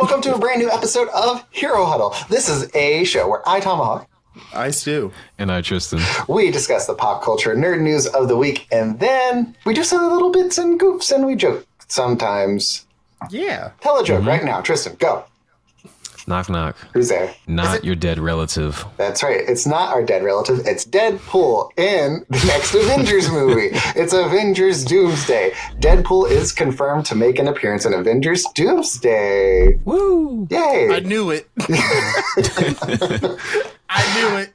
welcome to a brand new episode of Hero Huddle. This is a show where I, Tomahawk, I, Stu, and I, Tristan, we discuss the pop culture nerd news of the week, and then we do some little bits and goofs, and we joke sometimes. Yeah. Tell a joke right now. Tristan, go. Knock, knock. Who's there? Not your dead relative. That's right. It's not our dead relative. It's Deadpool in the next Avengers movie. It's Avengers Doomsday. Deadpool is confirmed to make an appearance in Avengers Doomsday. Woo! Yay! I knew it. I knew it.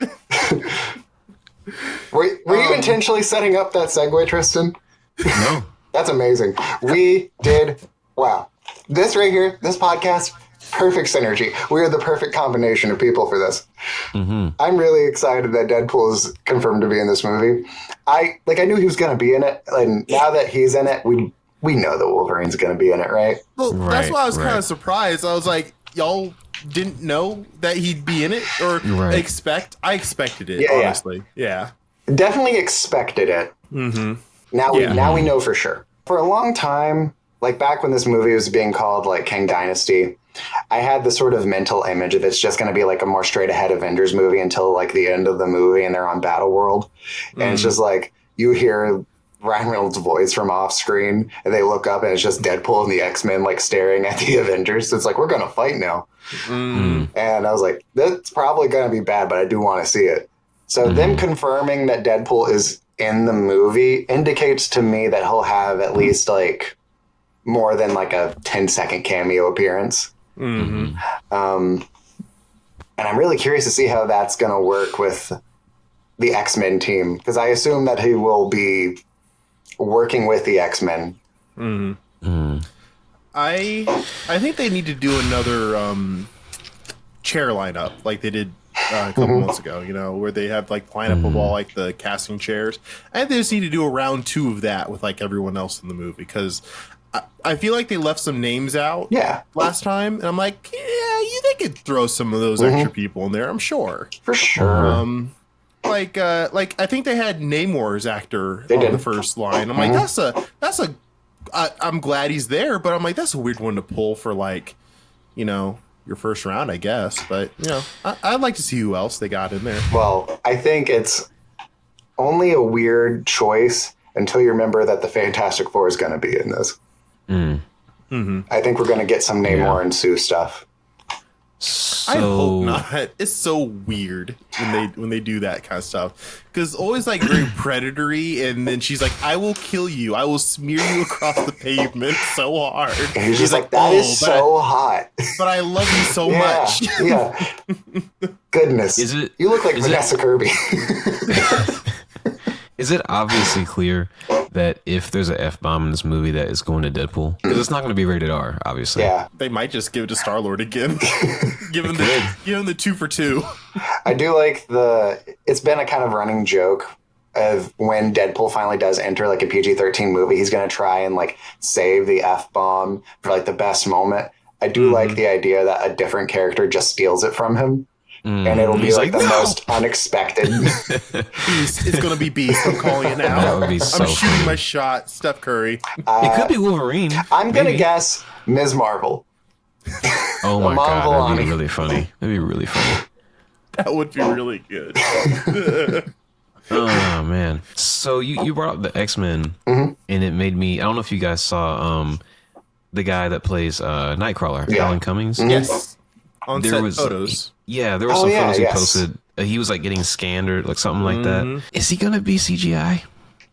Were you intentionally setting up that segue, Tristan? No. That's amazing. We did. Wow. This right here, this podcast, perfect synergy. We are the perfect combination of people for this. Mm-hmm. I'm really excited that Deadpool is confirmed to be in this movie. I knew he was going to be in it, and now that he's in it, we know that Wolverine's going to be in it, right? Well, that's why I was kind of surprised. I was like, y'all didn't know that he'd be in it, or expect? I expected it, honestly. Yeah. Definitely expected it. Mm-hmm. Now we know for sure. For a long time, like back when this movie was being called like Kang Dynasty, I had the sort of mental image of it's just going to be like a more straight ahead Avengers movie until like the end of the movie and they're on Battle World. And it's just like you hear Ryan Reynolds' voice from off screen and they look up and it's just Deadpool and the X-Men like staring at the Avengers. It's like, we're going to fight now. And I was like, that's probably going to be bad, but I do want to see it. So them confirming that Deadpool is in the movie indicates to me that he'll have at least like more than like a 10-second cameo appearance. And I'm really curious to see how that's going to work with the X-Men team, because I assume that he will be working with the X-Men. I think they need to do another chair lineup like they did a couple months ago, where they have like lineup of all like the casting chairs. I think they just need to do a round 2 of that with like everyone else in the movie, because I feel like they left some names out last time, and I'm like, they could throw some of those extra people in there, I'm sure. For sure. Like I think they had Namor's actor on the first line. I'm like, I'm glad he's there, but I'm like, that's a weird one to pull for like, your first round, I guess. But, I'd like to see who else they got in there. Well, I think it's only a weird choice until you remember that the Fantastic Four is going to be in this. I think we're going to get some Namor and Sue stuff. I hope not. It's so weird when they do that kind of stuff, because always like very predatory, and then she's like, "I will kill you. I will smear you across the pavement so hard." And he's just like, "That is so hot." But I love you so much. Yeah. Goodness. You look like Vanessa Kirby. Is it obviously clear that if there's an F-bomb in this movie that it's going to Deadpool? Because it's not going to be rated R, obviously. Yeah. They might just give it to Star-Lord again. give him the 2 for 2. I do like it's been a kind of running joke of when Deadpool finally does enter like a PG-13 movie, he's going to try and like save the F-bomb for like the best moment. I do like the idea that a different character just steals it from him. And it'll be like the most unexpected. Beast. It's going to be Beast. I'm calling it now. That would be so I'm shooting funny. my shot. Steph Curry. It could be Wolverine. I'm going to guess Ms. Marvel. Oh my God. That'd be really funny. That'd be really funny. That would be really good. Oh, man. So you brought up the X-Men, and it made me... I don't know if you guys saw the guy that plays Nightcrawler, Alan Cummings. Yes. On set photos. There were some photos he posted. He was like getting scanned or like something like that. Is he going to be CGI?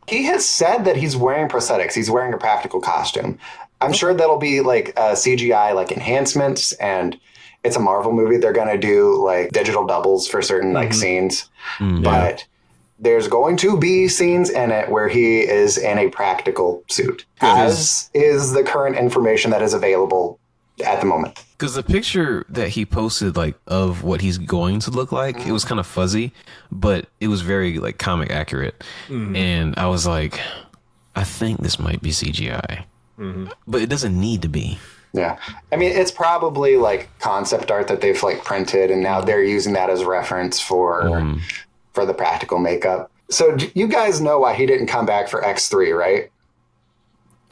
He has said that he's wearing prosthetics. He's wearing a practical costume. I'm sure that'll be like CGI like enhancements, and it's a Marvel movie. They're going to do like digital doubles for certain like scenes. But there's going to be scenes in it where he is in a practical suit, as is the current information that is available at the moment. Because the picture that he posted, like, of what he's going to look like, it was kind of fuzzy, but it was very, like, comic accurate. And I was like, I think this might be CGI. But it doesn't need to be. Yeah. I mean, it's probably, like, concept art that they've, like, printed, and now they're using that as reference for the practical makeup. So you guys know why he didn't come back for X3, right?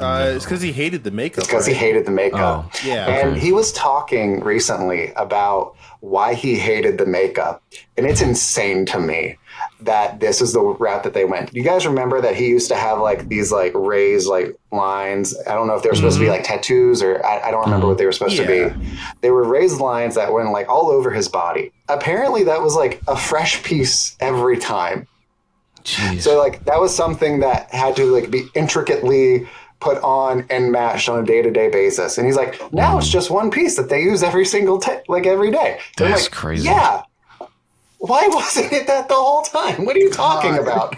It's because he hated the makeup. Because he hated the makeup. Oh, yeah. And he was talking recently about why he hated the makeup. And it's insane to me that this is the route that they went. You guys remember that he used to have like these like raised like lines? I don't know if they were supposed to be like tattoos or I don't remember what they were supposed to be. They were raised lines that went like all over his body. Apparently that was like a fresh piece every time. Jeez. So like that was something that had to like be intricately put on and matched on a day-to-day basis. And he's like, now it's just one piece that they use every single every day. That's like, crazy. Yeah. Why wasn't it that the whole time? What are you talking about?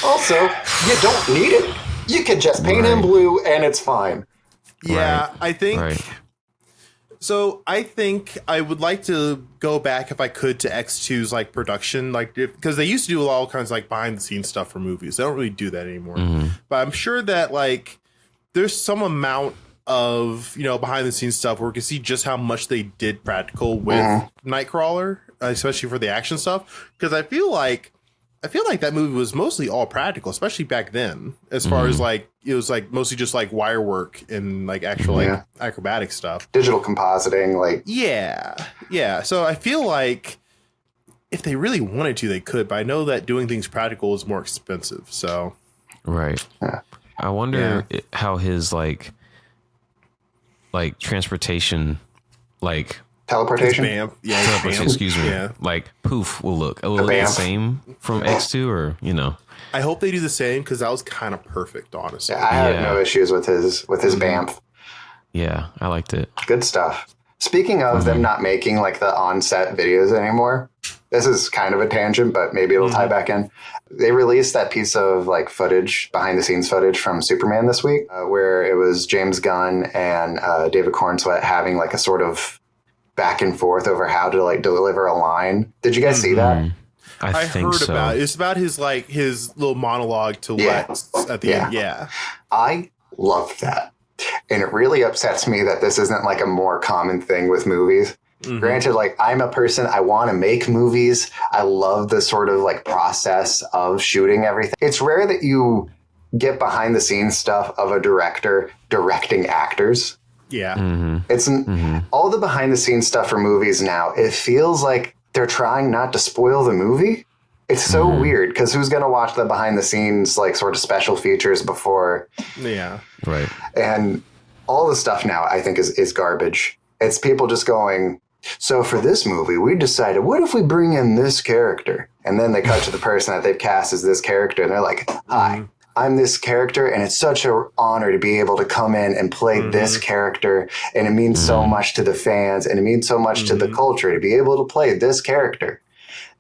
Also, you don't need it. You could just paint him blue and it's fine. Yeah, Right. I think... Right. So I think I would like to go back if I could to X2's like production, like because they used to do all kinds of like behind the scenes stuff for movies. They don't really do that anymore. But I'm sure that like there's some amount of behind the scenes stuff where we can see just how much they did practical with Nightcrawler, especially for the action stuff. Because I feel like that movie was mostly all practical, especially back then, as far as like it was like mostly just like wire work and like actual like acrobatic stuff. Digital compositing, like yeah. So I feel like if they really wanted to, they could. But I know that doing things practical is more expensive. So Right. I wonder how his like transportation, like teleportation. Teleportation. excuse me, Yeah. like poof will look a little the same from X2 or I hope they do the same because that was kind of perfect, honestly. I had no issues with his BAMF. Yeah, I liked it. Good stuff. Speaking of them not making like the on-set videos anymore, this is kind of a tangent, but maybe it'll tie back in. They released that piece of like footage, behind-the-scenes footage from Superman this week, where it was James Gunn and David Cornsweet having like a sort of back and forth over how to like deliver a line. Did you guys see that? I think heard so. about it. It's about his little monologue to Lex at the end. Yeah. I love that. And it really upsets me that this isn't like a more common thing with movies. Granted, like I'm a person, I want to make movies. I love the sort of like process of shooting everything. It's rare that you get behind the scenes stuff of a director directing actors. Yeah. It's all the behind the scenes stuff for movies now. It feels like they're trying not to spoil the movie. It's so weird because who's going to watch the behind the scenes, like sort of special features before? Yeah. Right. And all the stuff now I think is garbage. It's people just going, so for this movie, we decided, what if we bring in this character? And then they cut to the person that they've cast as this character. And they're like, hi, I'm this character. And it's such an honor to be able to come in and play this character. And it means so much to the fans. And it means so much to the culture to be able to play this character.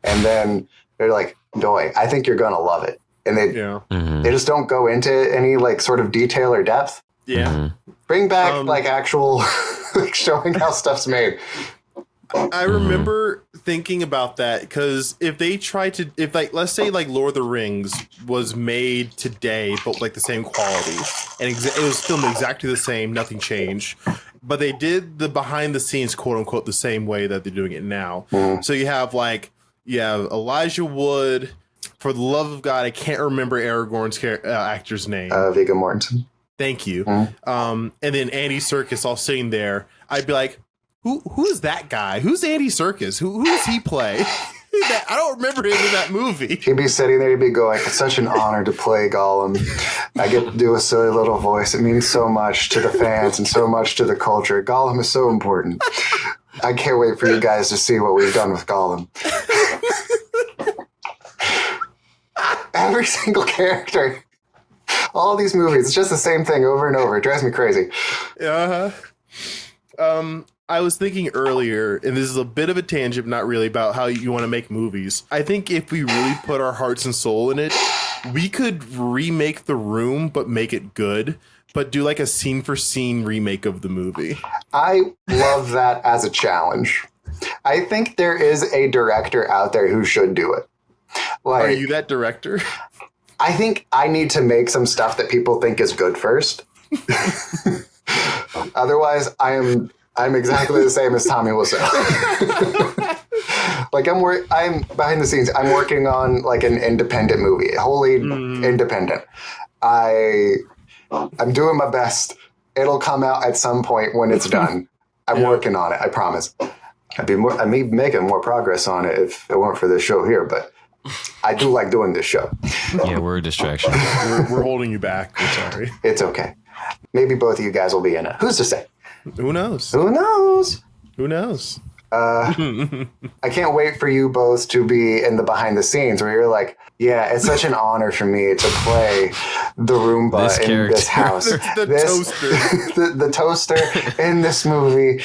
And then they're like, Doy, I think you're going to love it. And they just don't go into any like sort of detail or depth. Yeah. Bring back like actual like showing how stuff's made. I remember thinking about that because if like, let's say like Lord of the Rings was made today, but like the same quality and it was filmed exactly the same, nothing changed, but they did the behind the scenes, quote unquote, the same way that they're doing it now. So you have Elijah Wood. For the love of God, I can't remember Aragorn's actor's name. Viggo Mortensen. Thank you. And then Andy Serkis all sitting there. I'd be like, who's that guy? Who's Andy Serkis? Who does he play? I don't remember him in that movie. He'd be sitting there, he'd be going, it's such an honor to play Gollum. I get to do a silly little voice. It means so much to the fans and so much to the culture. Gollum is so important. I can't wait for you guys to see what we've done with Gollum. Every single character. All these movies, it's just the same thing over and over. It drives me crazy. I was thinking earlier, and this is a bit of a tangent, not really, about how you want to make movies. I think if we really put our hearts and soul in it, we could remake The Room, but make it good, but do like a scene for scene remake of the movie. I love that as a challenge. I think there is a director out there who should do it. Like, are you that director? I think I need to make some stuff that people think is good first. Otherwise, I'm exactly the same as Tommy Wiseau. Like I'm behind the scenes. I'm working on like an independent movie, wholly independent. I I'm doing my best. It'll come out at some point when it's done. I'm working on it. I promise. I'd be making more progress on it if it weren't for this show here, but I do like doing this show. Yeah, we're a distraction. We're holding you back. I'm sorry. It's okay. Maybe both of you guys will be in it. Who's to say? Who knows? Who knows? Who knows? I can't wait for you both to be in the behind the scenes where you're like, yeah, it's such an honor for me to play the Roomba in this house. Toaster. the toaster in this movie.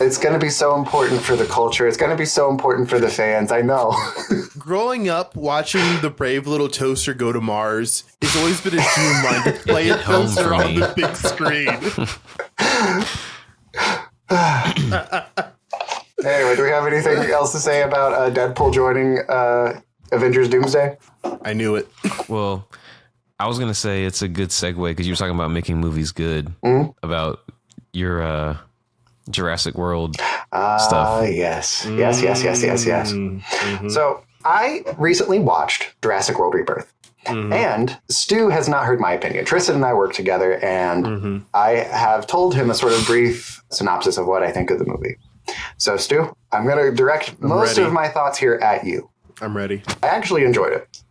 It's going to be so important for the culture. It's going to be so important for the fans. I know. Growing up, watching the brave little toaster go to Mars, it's always been a dream line to play a toaster on the big screen. Anyway, do we have anything else to say about Deadpool joining Avengers Doomsday? I knew it. Well, I was going to say it's a good segue because you were talking about making movies good, about your Jurassic World stuff. Yes. Mm-hmm. So I recently watched Jurassic World Rebirth. And Stu has not heard my opinion. Tristan and I work together, and I have told him a sort of brief synopsis of what I think of the movie. So, Stu, I'm going to direct most of my thoughts here at you. I'm ready. I actually enjoyed it.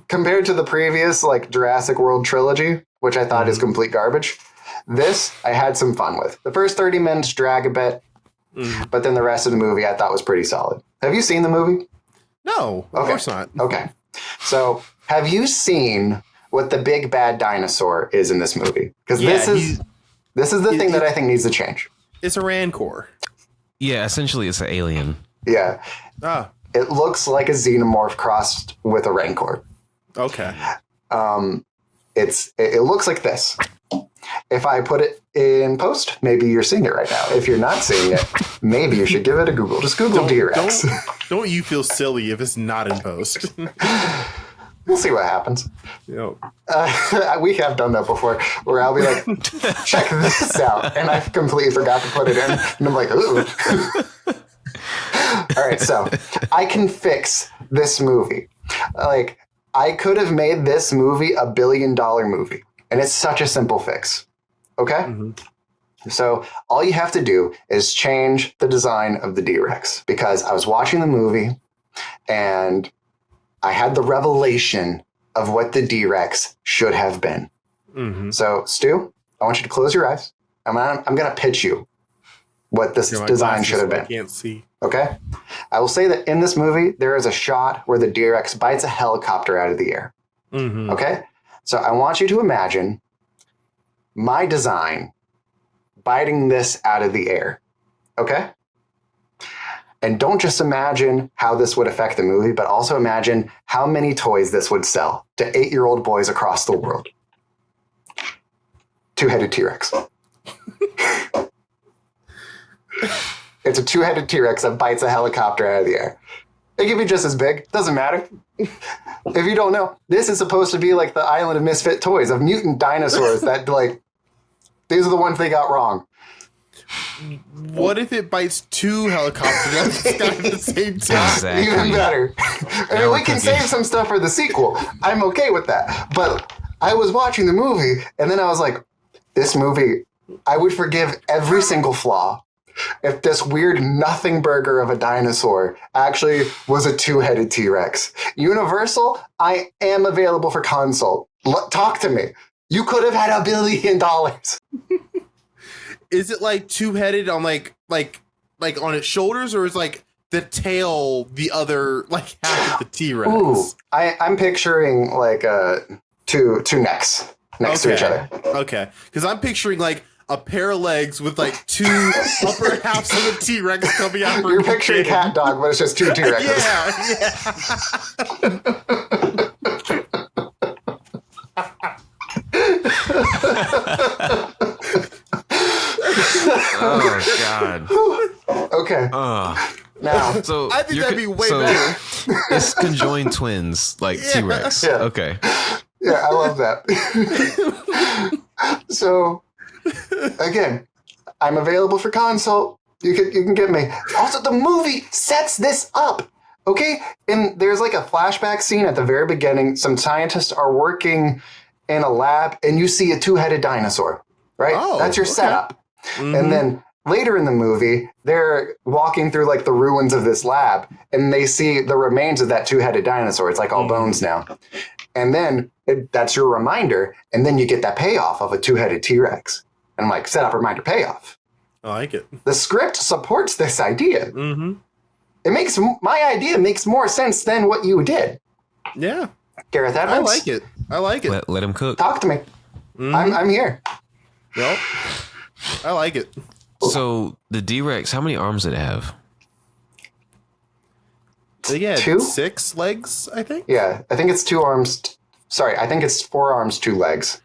Compared to the previous, like, Jurassic World trilogy, which I thought is complete garbage, this I had some fun with. The first 30 minutes drag a bit, but then the rest of the movie I thought was pretty solid. Have you seen the movie? No, of course not. Okay. So, have you seen what the big bad dinosaur is in this movie? Because this is the thing that I think needs to change. It's a Rancor. Yeah, essentially it's an alien. Yeah. It looks like a xenomorph crossed with a Rancor. Okay. It looks like this. If I put it in post, maybe you're seeing it right now. If you're not seeing it, maybe you should give it a Google. Just Google D-Rex. Don't you feel silly if it's not in post. We'll see what happens. Yep. We have done that before, where I'll be like, check this out. And I completely forgot to put it in. And I'm like, ooh. All right, so I can fix this movie. Like, I could have made this movie $1 billion movie. And it's such a simple fix. Okay? So all you have to do is change the design of the D-Rex. Because I was watching the movie, and I had the revelation of what the D-Rex should have been. So, Stu, I want you to close your eyes. I'm going to pitch you what this design should have been. I can't see. Okay? I will say that in this movie, there is a shot where the D-Rex bites a helicopter out of the air. Okay? So I want you to imagine my design biting this out of the air. Okay? And don't just imagine how this would affect the movie, but also imagine how many toys this would sell to 8-year-old boys across the world. Two-headed T-Rex. It's a two-headed T-Rex that bites a helicopter out of the air. It can be just as big. Doesn't matter. If you don't know, this is supposed to be like the island of misfit toys of mutant dinosaurs that, like, these are the ones they got wrong. What if it bites 2 helicopters out of the sky at the same time? Exactly. Even better. I mean, we can save some stuff for the sequel. I'm okay with that. But I was watching the movie, and then I was like, this movie, I would forgive every single flaw if this weird nothing burger of a dinosaur actually was a two-headed T-Rex. Universal, I am available for consult. Talk to me. You could have had $1 billion. Is it like two-headed on like on its shoulders, or is like the tail the other like half of the T-Rex? Ooh, I'm picturing like two necks next to each other. Okay, because I'm picturing like a pair of legs with like 2 upper halves of the T-Rex coming out. You're picturing Cat Dog, but it's just 2 T-Rexes. Oh God. Okay. Now, so I think that'd be way better. It's conjoined twins, like T-Rex. Yeah. Okay. Yeah, I love that. So, again, I'm available for consult. You can get me. Also, the movie sets this up. Okay? And there's like a flashback scene at the very beginning. Some scientists are working in a lab and you see a two-headed dinosaur, right? Oh, that's your okay. setup. And then later in the movie, they're walking through like the ruins of this lab and they see the remains of that two-headed dinosaur. It's like all bones now. And then that's your reminder. And then you get that payoff of a two-headed T-Rex. And I'm like, setup, reminder, payoff. I like it. The script supports this idea. It makes my idea makes more sense than what you did. Yeah. Gareth Evans. I like it. Let him cook. Talk to me. I'm here. Yep. I like it. So the D-Rex, how many arms did it have? They had 2? 6 legs, I think. Yeah, I think it's 2 arms. Sorry, I think it's 4 arms, 2 legs.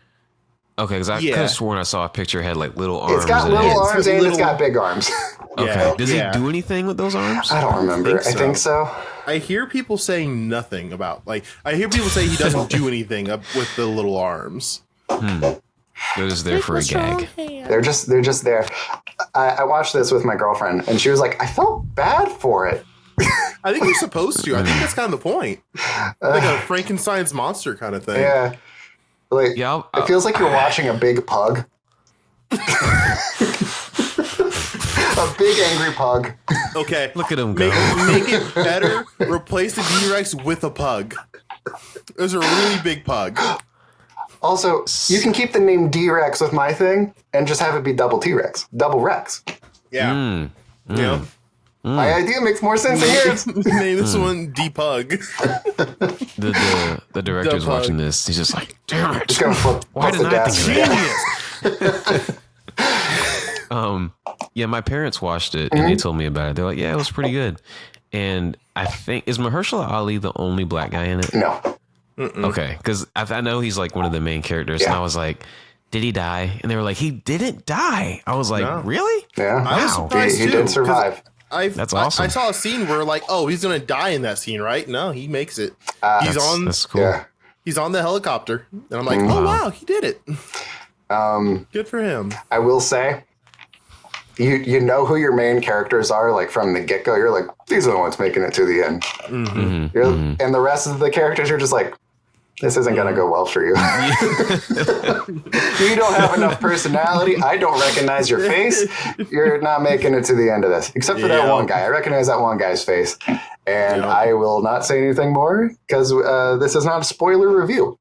Okay, because I could have sworn I saw a picture it had like little arms. It's got and little it- arms and it's got big arms. Okay. Does he do anything with those arms? I don't remember. I think so. I hear people saying nothing about, like, I hear people say he doesn't do anything with the little arms. They're just there for a gag. They're just there. I watched this with my girlfriend, and she was like, "I felt bad for it." I think you're supposed to. I think that's kind of the point. Like a Frankenstein's monster kind of thing. Yeah, like it feels like you're watching a big pug, a big angry pug. Okay, Look at him go. Make it better. Replace the D-Rex with a pug. There's a really big pug. Also, you can keep the name D-Rex with my thing, and just have it be double T-Rex, double Rex. Yeah. Yeah. My idea makes more sense than yours. Name this one D-Pug. The director's Pug. watching this. He's just like, damn it. Just gonna flip Why off the didn't I desk. think of Yeah, my parents watched it and they told me about it. They're like, yeah, it was pretty good. And I think, is Mahershala Ali the only black guy in it? No. Okay, because I know he's like one of the main characters, and I was like, "Did he die?" And they were like, "He didn't die." I was like, No. "Really?" Yeah. I was Wow. surprised He too, did survive. That's awesome. I saw a scene where like, oh, he's gonna die in that scene, right? No, he makes it. That's cool. Yeah. He's on the helicopter, and I'm like, oh wow, he did it. Good for him. I will say, you know who your main characters are, like from the get-go. You're like, these are the ones making it to the end. And the rest of the characters, you're just like, this isn't going to go well for you. You don't have enough personality. I don't recognize your face. You're not making it to the end of this. Except for that one guy. I recognize that one guy's face. And I will not say anything more because this is not a spoiler review.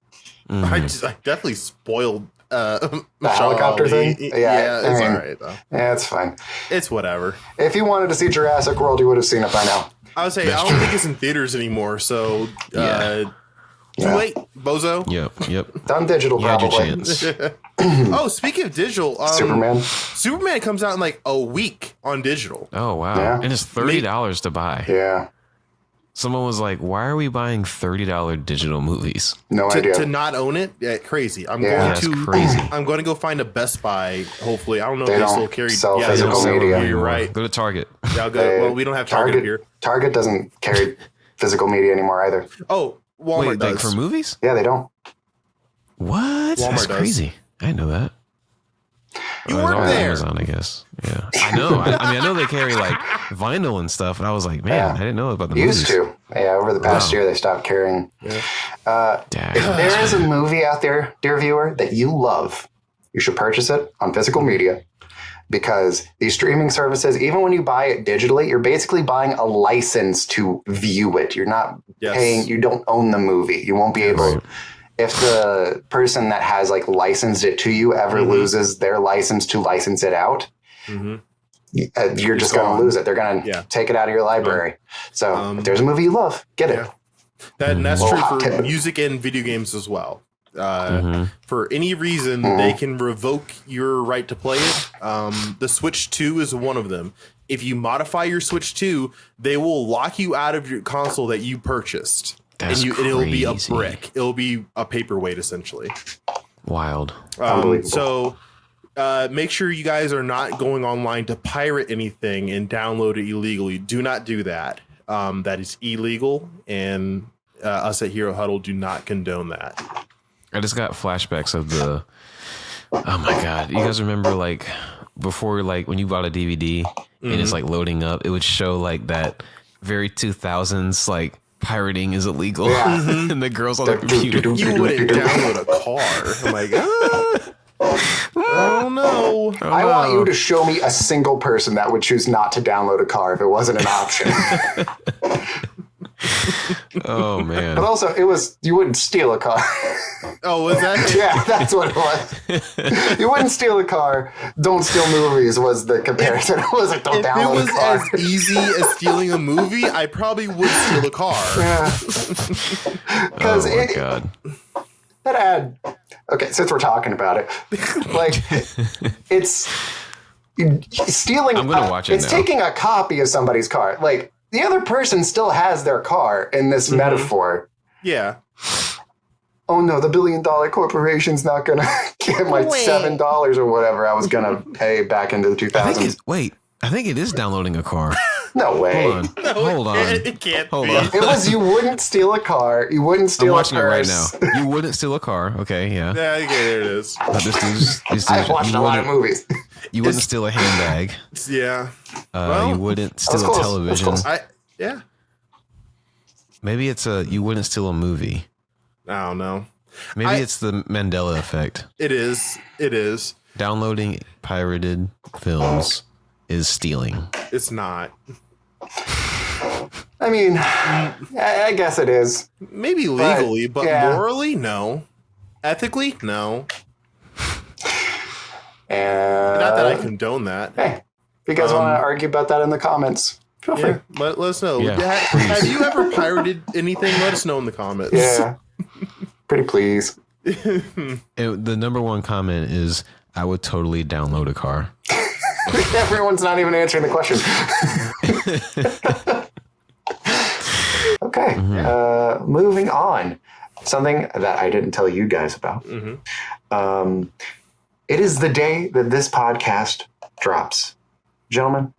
I definitely spoiled The helicopter thing? Yeah, it's all right, though. Yeah, it's fine. It's whatever. If you wanted to see Jurassic World, you would have seen it by now. I would say, I don't think it's in theaters anymore, so too late, bozo. Yep. Done digital, You had your probably. chance. Oh, speaking of digital, Superman comes out in like a week on digital. Oh, wow. Yeah. And it's $30 to buy. Yeah. Someone was like, why are we buying $30 digital movies? No idea. To not own it, crazy. That's crazy. I'm going to go find a Best Buy. Hopefully, I don't know They if they don't still carry sell they physical don't sell media. them. You're right. Go to Target. Yeah, I'll go. Well, we don't have Target here. Target doesn't carry physical media anymore either. Oh, Walmart Wait, does. like for movies? Yeah, they don't. What? That's does. crazy. I didn't know that. You It's weren't all there. Amazon, I guess. Yeah, I know. I know they carry like vinyl and stuff, and I was like, man, Yeah. I didn't know about the Used movies. to. Yeah, over the past year, they stopped carrying. If there is a movie out there, dear viewer, that you love, you should purchase it on physical media. Because these streaming services, even when you buy it digitally, you're basically buying a license to view it. You're not paying, you don't own the movie. You won't be able, if the person that has like licensed it to you ever loses their license to license it out, you're just going to lose it. They're going to take it out of your library. So if there's a movie you love, get it. And that's true for music and video games as well. For any reason, they can revoke your right to play it. The Switch 2 is one of them. If you modify your Switch 2, they will lock you out of your console that you purchased. That's and it'll be a crazy. brick. It'll be a paperweight, essentially. Wild. So make sure you guys are not going online to pirate anything and download it illegally. Do not do that. That is illegal, and us at Hero Huddle do not condone that. I just got flashbacks of the. Oh my god! You guys remember like before, like when you bought a DVD and it's like loading up, it would show like that very 2000s like pirating is illegal. Yeah. And the girls on the computer. You wouldn't download a car. I'm like, oh no. I want you to show me a single person that would choose not to download a car if it wasn't an option. Oh man. But also, you wouldn't steal a car. Oh, was that? Yeah, that's what it was. You wouldn't steal a car. Don't steal movies was the comparison. It wasn't don't If it download was a car. as easy as stealing a movie, I probably would steal a car. Yeah. Because Oh my god. that ad. Okay, since we're talking about it, like it's stealing. I'm gonna watch it It's now. taking a copy of somebody's car. Like the other person still has their car in this metaphor. Yeah. Oh no, the $1 billion corporation's not gonna get my $7 or whatever I was gonna pay back into the 2000s. I think it is downloading a car. No way. Hold on. It can't Hold be. on. It was you wouldn't steal a car. You wouldn't I'm steal a watching it right purse. now. You wouldn't steal a car. Okay, yeah. Yeah, okay, there it is. This dude's I've watched a lot of movies. You wouldn't steal a handbag. Yeah. You wouldn't that was steal a close. television. That was Yeah. Maybe it's you wouldn't steal a movie. I don't know. Maybe it's the Mandela effect. It is. It is. Downloading pirated films is stealing. It's not. I mean, I guess it is. Maybe legally, but yeah. morally, no. Ethically, no. And Not that I condone that. Hey, if you guys want to argue about that in the comments, feel free. Yeah, let us know. Yeah, Have you ever pirated anything? Let us know in the comments. Yeah. Pretty please. The number one comment is, I would totally download a car. Everyone's not even answering the question. Okay. Moving on. Something that I didn't tell you guys about. It is the day that this podcast drops. Gentlemen,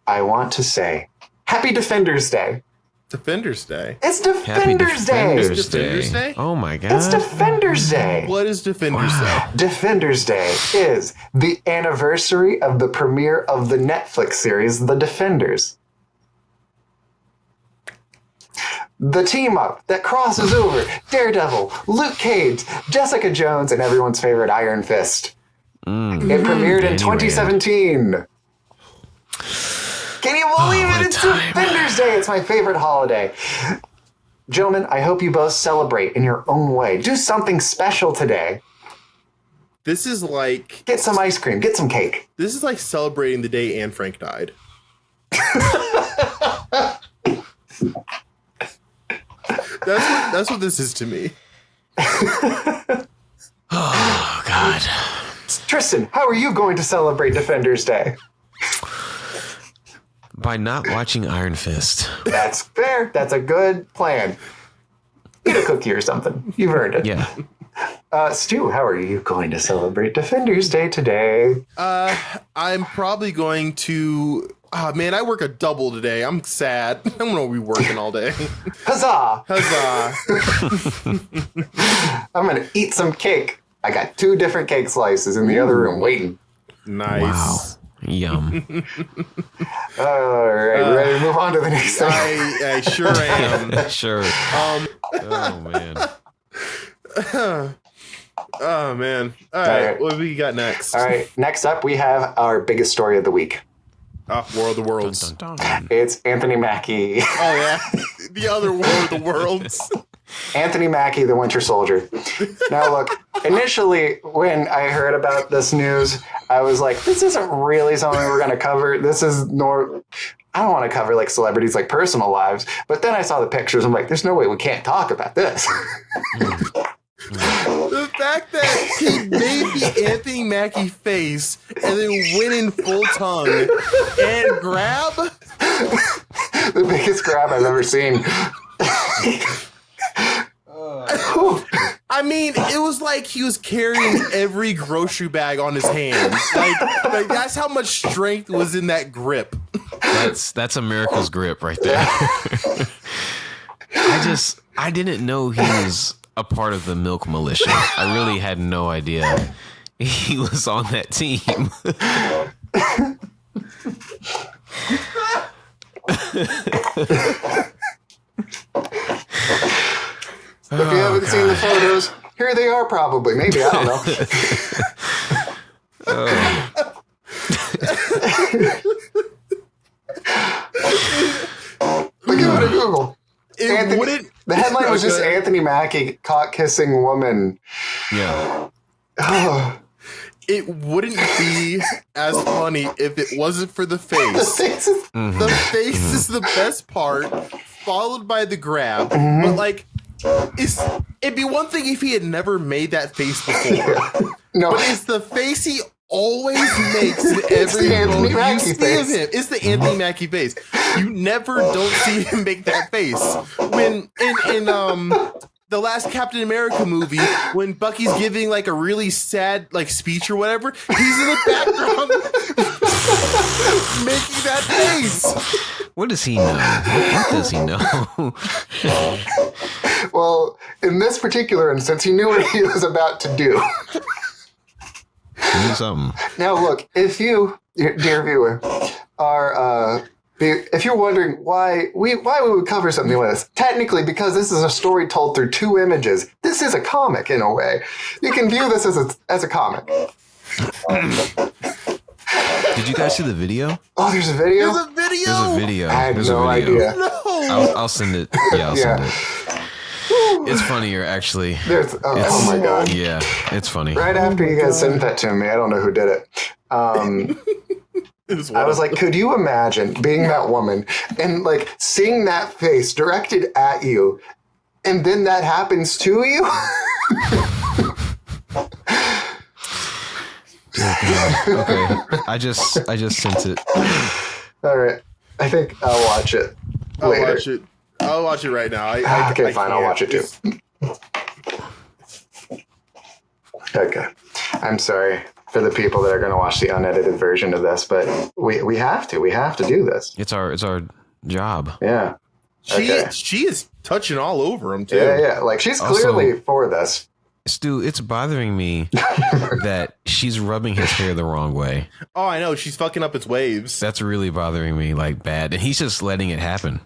I want to say Happy Defenders Day. Defenders Day. It's Happy Defenders Day. Defenders Defenders Day? Oh my god. It's Defenders Day. What is Defenders Day? Defenders Day is the anniversary of the premiere of the Netflix series, The Defenders. The team up that crosses over Daredevil, Luke Cage, Jessica Jones, and everyone's favorite Iron Fist. It premiered in 2017. Can you believe it? It's Defenders Day. It's my favorite holiday. Gentlemen, I hope you both celebrate in your own way. Do something special today. This is like Get some ice cream. Get some cake. this is like celebrating the day Anne Frank died. That's what this is to me. Oh god. Tristan, how are you going to celebrate Defenders Day? By not watching Iron Fist. That's fair. That's a good plan. Eat a cookie or something. You've earned it. Yeah. Stu, how are you going to celebrate Defenders Day today? I'm probably going to. Oh man, I work a double today. I'm sad. I'm gonna be working all day. Huzzah! Huzzah! I'm going to eat some cake. I got 2 different cake slices in the other room waiting. Nice. Wow. Yum. All right, ready to move on to the next thing? I sure am. Sure. Oh man. Oh man. All right. right. What do we got next? All right, next up we have our biggest story of the week. War of the Worlds. Dun, dun. It's Anthony Mackie. Oh yeah. The other War of the Worlds. Anthony Mackie, the Winter Soldier. Now, look, initially when I heard about this news, I was like, this isn't really something we're going to cover. This is I don't want to cover like celebrities, like personal lives. But then I saw the pictures. I'm like, there's no way we can't talk about this. The fact that he made the Anthony Mackie face and then went in full tongue and grab. The biggest grab I've ever seen. I mean, it was like he was carrying every grocery bag on his hands. Like that's how much strength was in that grip. That's America's grip right there. I didn't know he was a part of the Milk Militia. I really had no idea he was on that team. If you haven't seen the photos, here they are probably. Maybe, I don't know. But give it a Google. The headline was just Anthony Mackie caught kissing woman. Yeah. Oh. It wouldn't be as funny if it wasn't for the face. The face is the best part, followed by the grab. But like, it'd be one thing if he had never made that face before. No. But it's the face he always makes in every role you see of him. It's the Anthony Mackie face. You never don't see him make that face. When in the last Captain America movie, when Bucky's giving like a really sad like speech or whatever, he's in the background making that face. What does he know? What does he know? Well, in this particular instance, he knew what he was about to do. Do something. Now, look, if you, dear viewer, are if you're wondering why we would cover something like this, technically because this is a story told through two images. This is a comic in a way. You can view this as a comic. Did you guys see the video? Oh, there's a video? There's a video. There's a video. I had There's no a video. idea. No. I'll send it. Yeah, I'll send it. It's funnier, actually. Oh my God. Yeah, it's funny. Right after you guys sent that to me, I don't know who did it. I was like, could you imagine being that woman and like seeing that face directed at you and then that happens to you? Okay, I just sent it. All right. I think I'll watch it later. I'll watch it right now. Okay, fine. I'll watch it too. Okay. I'm sorry for the people that are going to watch the unedited version of this, but we have to. We have to do this. It's our job. Yeah. She is touching all over him too. Yeah. Like she's clearly also, for this. Stu, it's bothering me that she's rubbing his hair the wrong way. Oh, I know. She's fucking up its waves. That's really bothering me, like bad. And he's just letting it happen.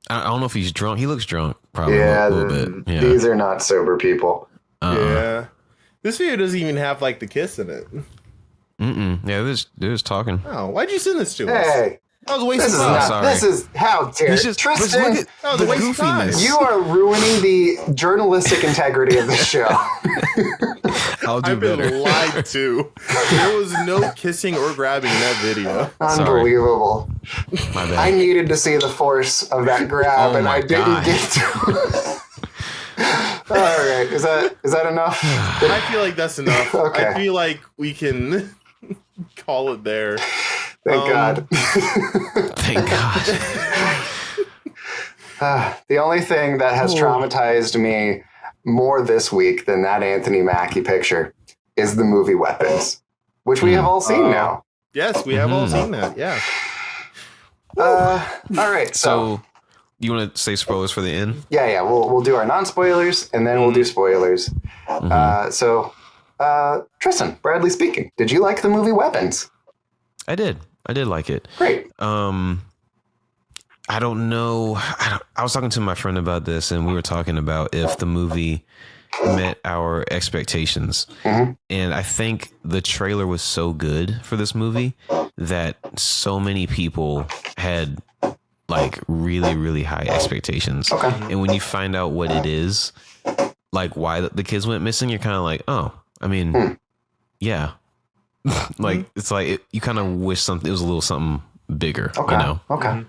I don't know if he's drunk. He looks drunk, probably a little bit. Yeah. These are not sober people. Yeah. This video doesn't even have like the kiss in it. Yeah, they're just talking. Oh, why'd you send this to us? Hey. That was a waste of time. This is how dare Tristan. That was a waste of time. You are ruining the journalistic integrity of the show. I've been lied to. There was no kissing or grabbing in that video. Unbelievable. My bad. I needed to see the force of that grab, and I didn't get to. All right, is that enough? I feel like that's enough. Okay. I feel like we can call it there. Thank God. Thank God. The only thing that has traumatized me more this week than that Anthony Mackie picture is the movie Weapons, which we have all seen now. Yes, we have all seen that. Yeah. All right. So you want to say spoilers for the end? Yeah. We'll do our non-spoilers and then we'll do spoilers. Tristan, Bradley speaking. Did you like the movie Weapons? I did like it. Great. I don't know. I was talking to my friend about this, and we were talking about if the movie met our expectations. And I think the trailer was so good for this movie that so many people had like really, really high expectations. Okay. And when you find out what it is, like why the kids went missing, you're kind of like, oh, I mean, yeah. Like it's like you kind of wish it was a little something bigger. Okay. You know? Okay.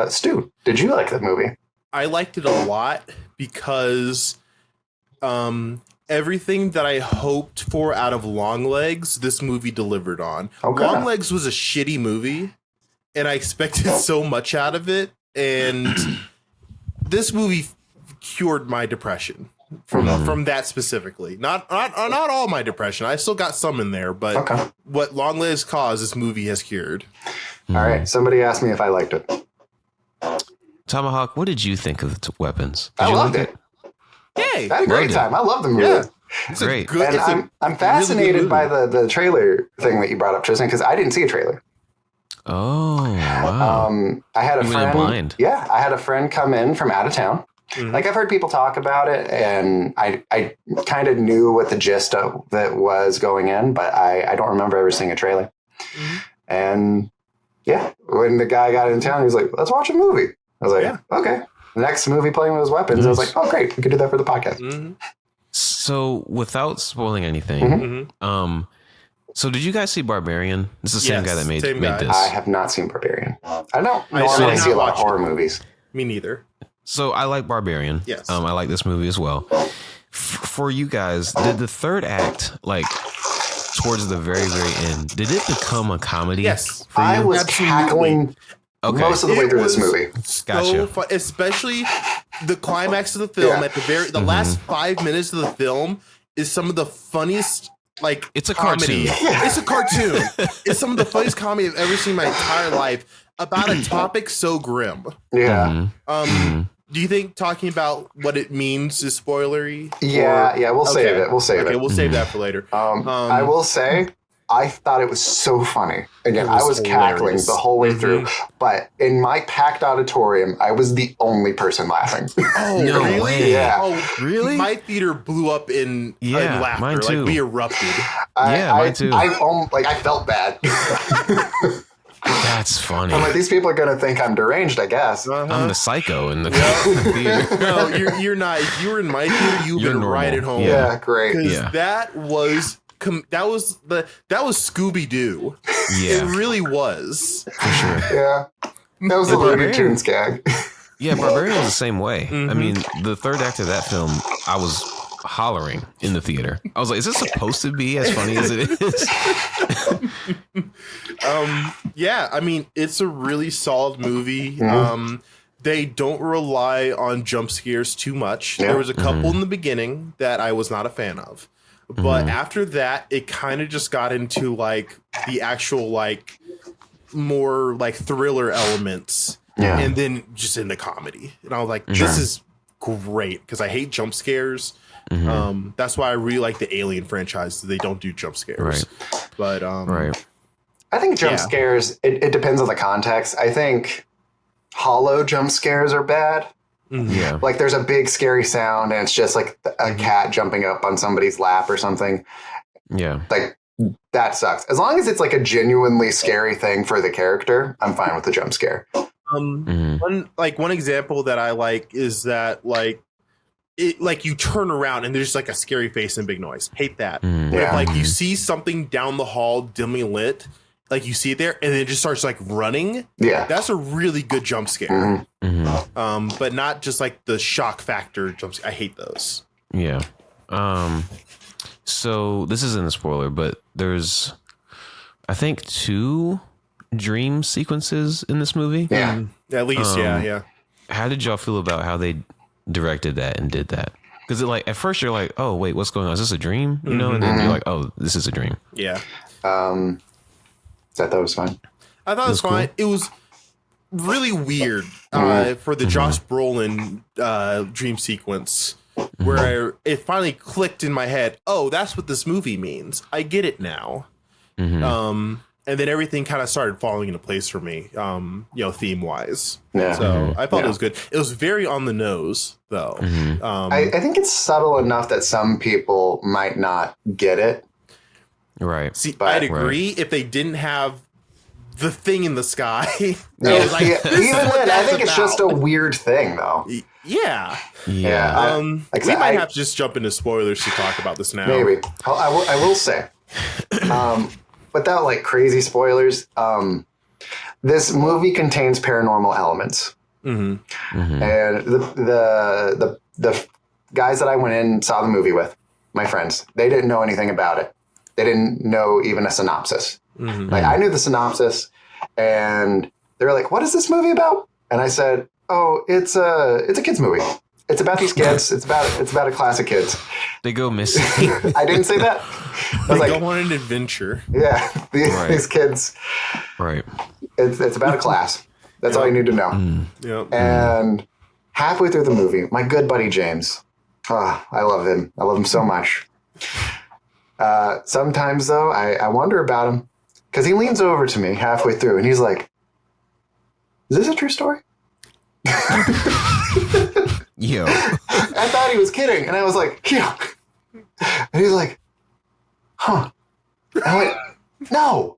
Stu, did you like the movie? I liked it a lot because everything that I hoped for out of Longlegs, this movie delivered on. Okay. Longlegs was a shitty movie, and I expected so much out of it, and this movie cured my depression from that specifically. Not all my depression. I still got some in there, but what Longlegs caused, this movie has cured. All right. Somebody asked me if I liked it. Tomahawk, what did you think of the Weapons? I loved it. Yay! I had a great time. I love the movie. Yeah. It's great. And I'm fascinated by the trailer thing that you brought up, Tristan, because I didn't see a trailer. Oh, wow. I had a You went in friend. blind. Yeah, I had a friend come in from out of town. Like I've heard people talk about it, and I kind of knew what the gist of it was going in, but I don't remember ever seeing a trailer. And yeah, when the guy got in town, he was like, "Let's watch a movie." I was like, "Okay." The next movie playing with his weapons. I was like, "Oh, great, we could do that for the podcast." So, without spoiling anything, so did you guys see Barbarian? This is the same guy that made this. I have not seen Barbarian. I don't normally see a lot of horror movies. Me neither. So I like Barbarian. Yes. I like this movie as well. For you guys, did the third act, like towards the very, very end, did it become a comedy? Yes. For you? I was cackling most of the way through this movie. Gotcha. Fun, especially the climax of the film at the last 5 minutes of the film is some of the funniest. Like it's a comedy. cartoon. It's a cartoon. It's some of the funniest comedy I've ever seen in my entire life about a topic so grim. Yeah. Do you think talking about what it means is spoilery? Yeah, we'll save it. We'll save it. We'll save that for later. I will say, I thought it was so funny. Again, I was cackling the whole way through, but in my packed auditorium, I was the only person laughing. Oh, no really? way. Yeah. Oh, really? My theater blew up in laughter. Mine too. Like we erupted. Mine too. I felt bad. That's funny. I'm like, these people are going to think I'm deranged, I guess. I'm the psycho in the theater. No, you're not. If you were in my theater, you've been normal. right at home. Yeah, great. Because that was Scooby Doo. Yeah, It really was. for sure. Yeah. That was a Looney Tunes gag. Yeah, Barbarian was the same way. I mean, the third act of that film, I was hollering in the theater. I was like, is this supposed to be as funny as it is? Yeah, I mean, it's a really solid movie. They don't rely on jump scares too much. There was a couple in the beginning that I was not a fan of. But after that, it kind of just got into like the actual like more like thriller elements. Yeah. And then just into comedy. And I was like, this is great because I hate jump scares. That's why I really like the Alien franchise. They don't do jump scares. Right. But I think jump scares, it depends on the context. I think hollow jump scares are bad. Yeah. Like there's a big scary sound and it's just like a cat jumping up on somebody's lap or something. Yeah. Like that sucks. As long as it's like a genuinely scary thing for the character, I'm fine with the jump scare. One example that I like is that like you turn around and there's like a scary face and big noise. Hate that. But if like you see something down the hall dimly lit, like you see it there and then it just starts like running. Yeah, that's a really good jump scare. But not just like the shock factor jump scare. I hate those. Yeah. So this isn't a spoiler, but there's I think 2 dream sequences in this movie. Yeah. At least, yeah. How did y'all feel about how they directed that and did that? Because like at first you're like, oh wait, what's going on? Is this a dream? You know, and then you're like, oh, this is a dream. Yeah. I thought that was fine. I thought it was fine. Cool. It was really weird for the Josh Brolin dream sequence where it finally clicked in my head. Oh, that's what this movie means. I get it now. And then everything kind of started falling into place for me, theme wise. Yeah. So I thought it was good. It was very on the nose, though. I think it's subtle enough that some people might not get it. Right. See, I'd agree if they didn't have the thing in the sky. Even then, I think it's just a weird thing, though. Yeah. We might have to just jump into spoilers to talk about this now. Maybe. I will say. Without like crazy spoilers, this movie contains paranormal elements, and the guys that I went in and saw the movie with, my friends, they didn't know anything about it. They didn't know even a synopsis. Like I knew the synopsis, and they were like, "What is this movie about?" And I said, "Oh, it's a kids movie. It's about these kids. It's about a class of kids. They go missing." I didn't say that. They go on an adventure. Yeah, these kids. Right. It's about a class. That's all you need to know. And halfway through the movie, my good buddy James. I love him. I love him so much. Sometimes though, I wonder about him. because he leans over to me halfway through and he's like, "Is this a true story?" Yo. I thought he was kidding, and I was like, "Yeah." And he's like, "Huh." And I went, "No."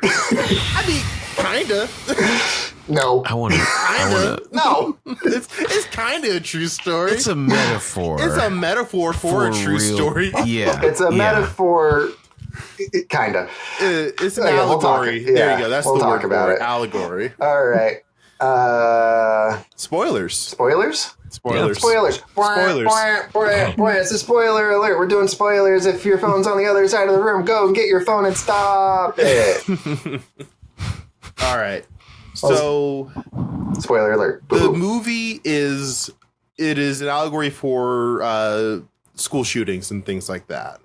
I mean, kinda. No. I want to. No. It's kind of a true story. It's a metaphor. It's a metaphor for a true story. Yeah. It's a metaphor, kind of. It's an Yeah, we'll allegory. talk- There yeah, you go. That's we'll the talk word about for it. Allegory. All right. Spoilers. Spoilers? Spoilers. Spoilers. It's a spoiler alert. We're doing spoilers. If your phone's on the other side of the room, go and get your phone and stop it. All right. So Spoiler alert. the movie is an allegory for school shootings and things like that.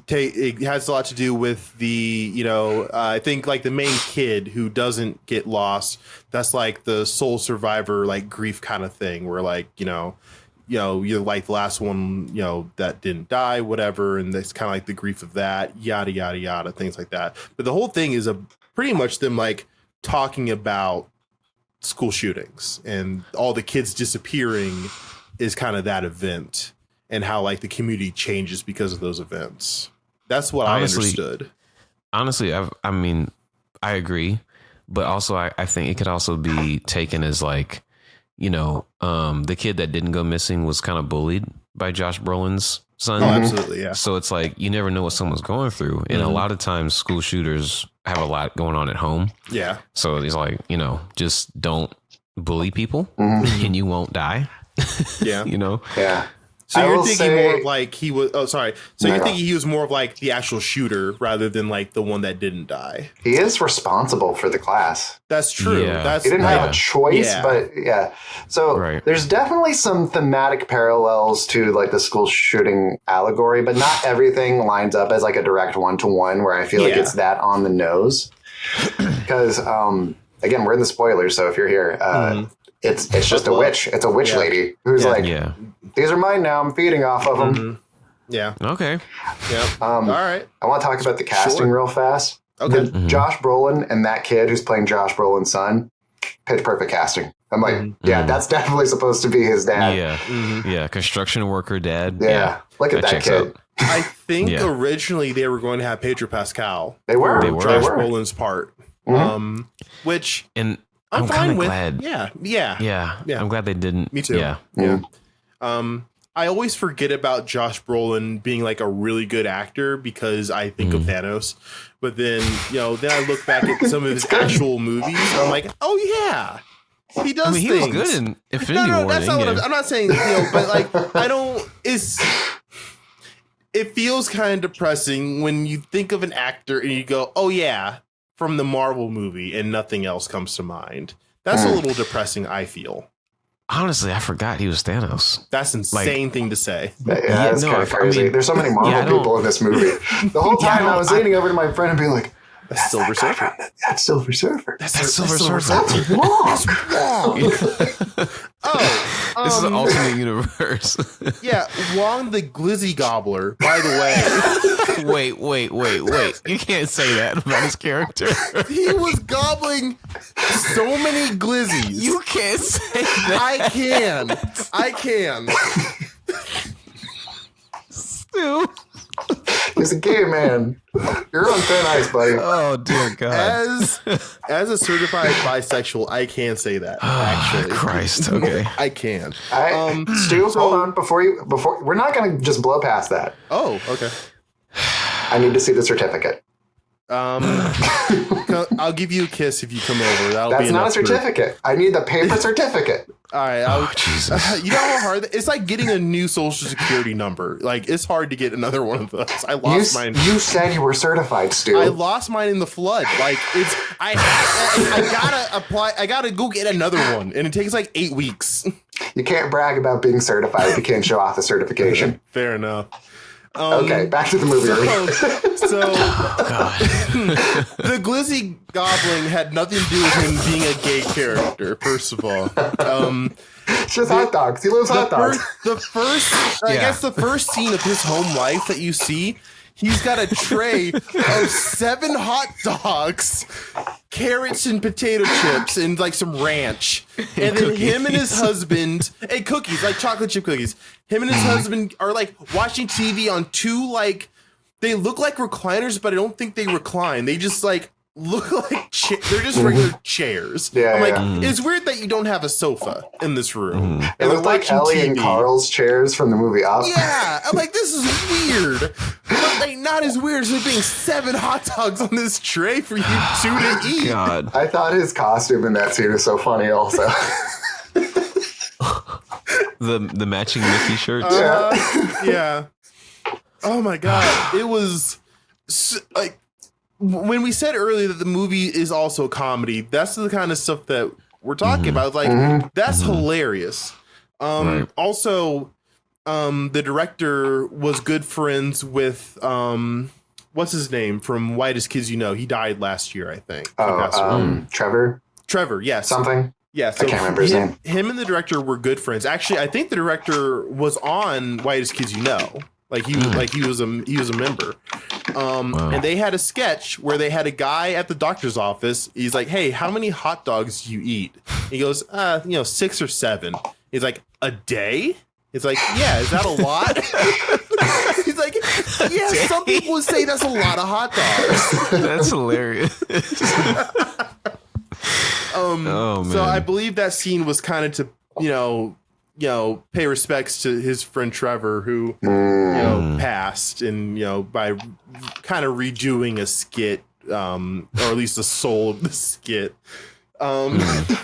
It has a lot to do with the, I think like the main kid who doesn't get lost. That's like the sole survivor, like grief kind of thing where like, you're like the last one, that didn't die, whatever. And that's kind of like the grief of that, yada, yada, yada, things like that. But the whole thing is pretty much them like talking about school shootings and all the kids disappearing is kind of that event and how like the community changes because of those events. That's what I understood. Honestly, I mean, I agree, but also I think it could also be taken as like, the kid that didn't go missing was kind of bullied by Josh Brolin's son. Oh, absolutely, yeah. So it's like you never know what someone's going through, and a lot of times school shooters have a lot going on at home. Yeah. So it's like just don't bully people, and you won't die. Yeah. Yeah. So you're thinking more of like he was. Oh, sorry. So you're thinking he was more of like the actual shooter rather than like the one that didn't die. He is responsible for the class. That's true. Yeah. He didn't have a choice, but yeah. So there's definitely some thematic parallels to like the school shooting allegory, but not everything lines up as like a direct one-to-one where I feel like it's that on the nose. Because again, we're in the spoilers, so if you're here, it's just a witch. It's a witch lady who's these are mine now. I'm feeding off of them. Yeah. Okay. Yeah. All right. I want to talk about the casting real fast. Okay. Josh Brolin and that kid who's playing Josh Brolin's son, pitch perfect casting. I'm like, that's definitely supposed to be his dad. Yeah. Yeah. Construction worker dad. Yeah. Look at that kid. Out. I think originally they were going to have Pedro Pascal. They were. Josh Brolin's part. Which I'm fine with. Glad. Yeah. I'm glad they didn't. Me too. Yeah. I always forget about Josh Brolin being like a really good actor because I think of Thanos. But then, then I look back at some of his actual movies and I'm like, oh yeah, he does things. He was good in Infinity War. That's not what I'm not saying, but like, it feels kind of depressing when you think of an actor and you go, oh yeah, from the Marvel movie and nothing else comes to mind. That's a little depressing, I feel. Honestly, I forgot he was Thanos. That's an insane thing to say. Yeah, that's kind of crazy. There's so many Marvel people in this movie. The whole time I was leaning over to my friend and being like, that's Silver Surfer. That's Silver Surfer. That's Silver Surfer. That's wrong. This is an alternate universe. Yeah, Wong the Glizzy Gobbler, by the way. Wait. You can't say that about his character. He was gobbling so many glizzies. You can't say that. I can. Stu. He's a gay man. You're on thin ice, buddy. Oh dear God! As a certified bisexual, I can say that. Actually, Christ. Okay, I can. Stu, hold on. Before we're not going to just blow past that. Oh, okay. I need to see the certificate. I'll give you a kiss if you come over. That's not a certificate. I need the paper certificate. All right. Jesus. You know how hard it's like getting a new social security number. Like it's hard to get another one of those. I lost mine. You said you were certified, Stu. I lost mine in the flood. Like I gotta apply. I gotta go get another one, and it takes like 8 weeks. You can't brag about being certified if you can't show off the certification. Fair enough. Okay, back to the movie. So the Glizzy Goblin had nothing to do with him being a gay character, first of all. It's just hot dogs. He loves hot dogs. I guess the first scene of his home life that you see, he's got a tray of 7 hot dogs, carrots and potato chips, and like some ranch. And then him and his husband, and cookies, like chocolate chip cookies. Him and his husband are like watching TV on 2 like, they look like recliners, but I don't think they recline. They just like look like they're just regular chairs. Yeah, I'm like, it's weird that you don't have a sofa in this room. It looked like Ellie and Carl's chairs from the movie Up. Yeah, I'm like, this is weird. But like, not as weird as there being 7 hot dogs on this tray for you 2 to eat. God. I thought his costume in that scene was so funny also. The matching Mickey shirts. Yeah. Oh my God. It was like, when we said earlier that the movie is also a comedy, that's the kind of stuff that we're talking about. Like, that's hilarious. Right. Also, the director was good friends with what's his name from Whitest Kids You Know. He died last year, I think. Trevor, yes. something. Yeah, so I can't remember his name. Him and the director were good friends. Actually, I think the director was on Whitest Kids You Know. Like he was a member. Wow. And they had a sketch where they had a guy at the doctor's office. He's like, "Hey, how many hot dogs do you eat?" He goes, 6 or 7. He's like, "A day?" It's like, "Yeah, is that a lot?" He's like, "Yeah, some people would say that's a lot of hot dogs." That's hilarious. Oh, man. So I believe that scene was kind of to, pay respects to his friend Trevor, who, passed, and, by kind of redoing a skit, or at least the soul of the skit.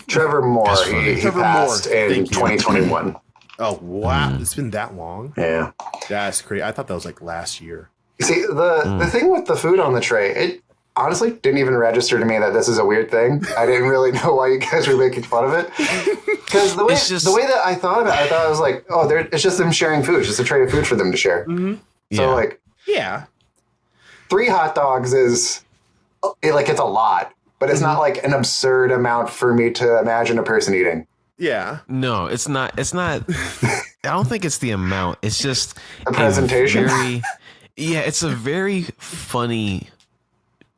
Trevor Moore. He passed in 2021. Oh, wow. It's been that long? Yeah. That's crazy. I thought that was like last year. You see, the thing with the food on the tray, it honestly didn't even register to me that this is a weird thing. I didn't really know why you guys were making fun of it. Because the way that I thought of it, I thought it was like, it's just them sharing food. It's just a tray of food for them to share. Mm-hmm. So, yeah. 3 hot dogs is, it's a lot. But it's not like an absurd amount for me to imagine a person eating. Yeah. No, it's not. I don't think it's the amount. It's just a presentation. It's a very funny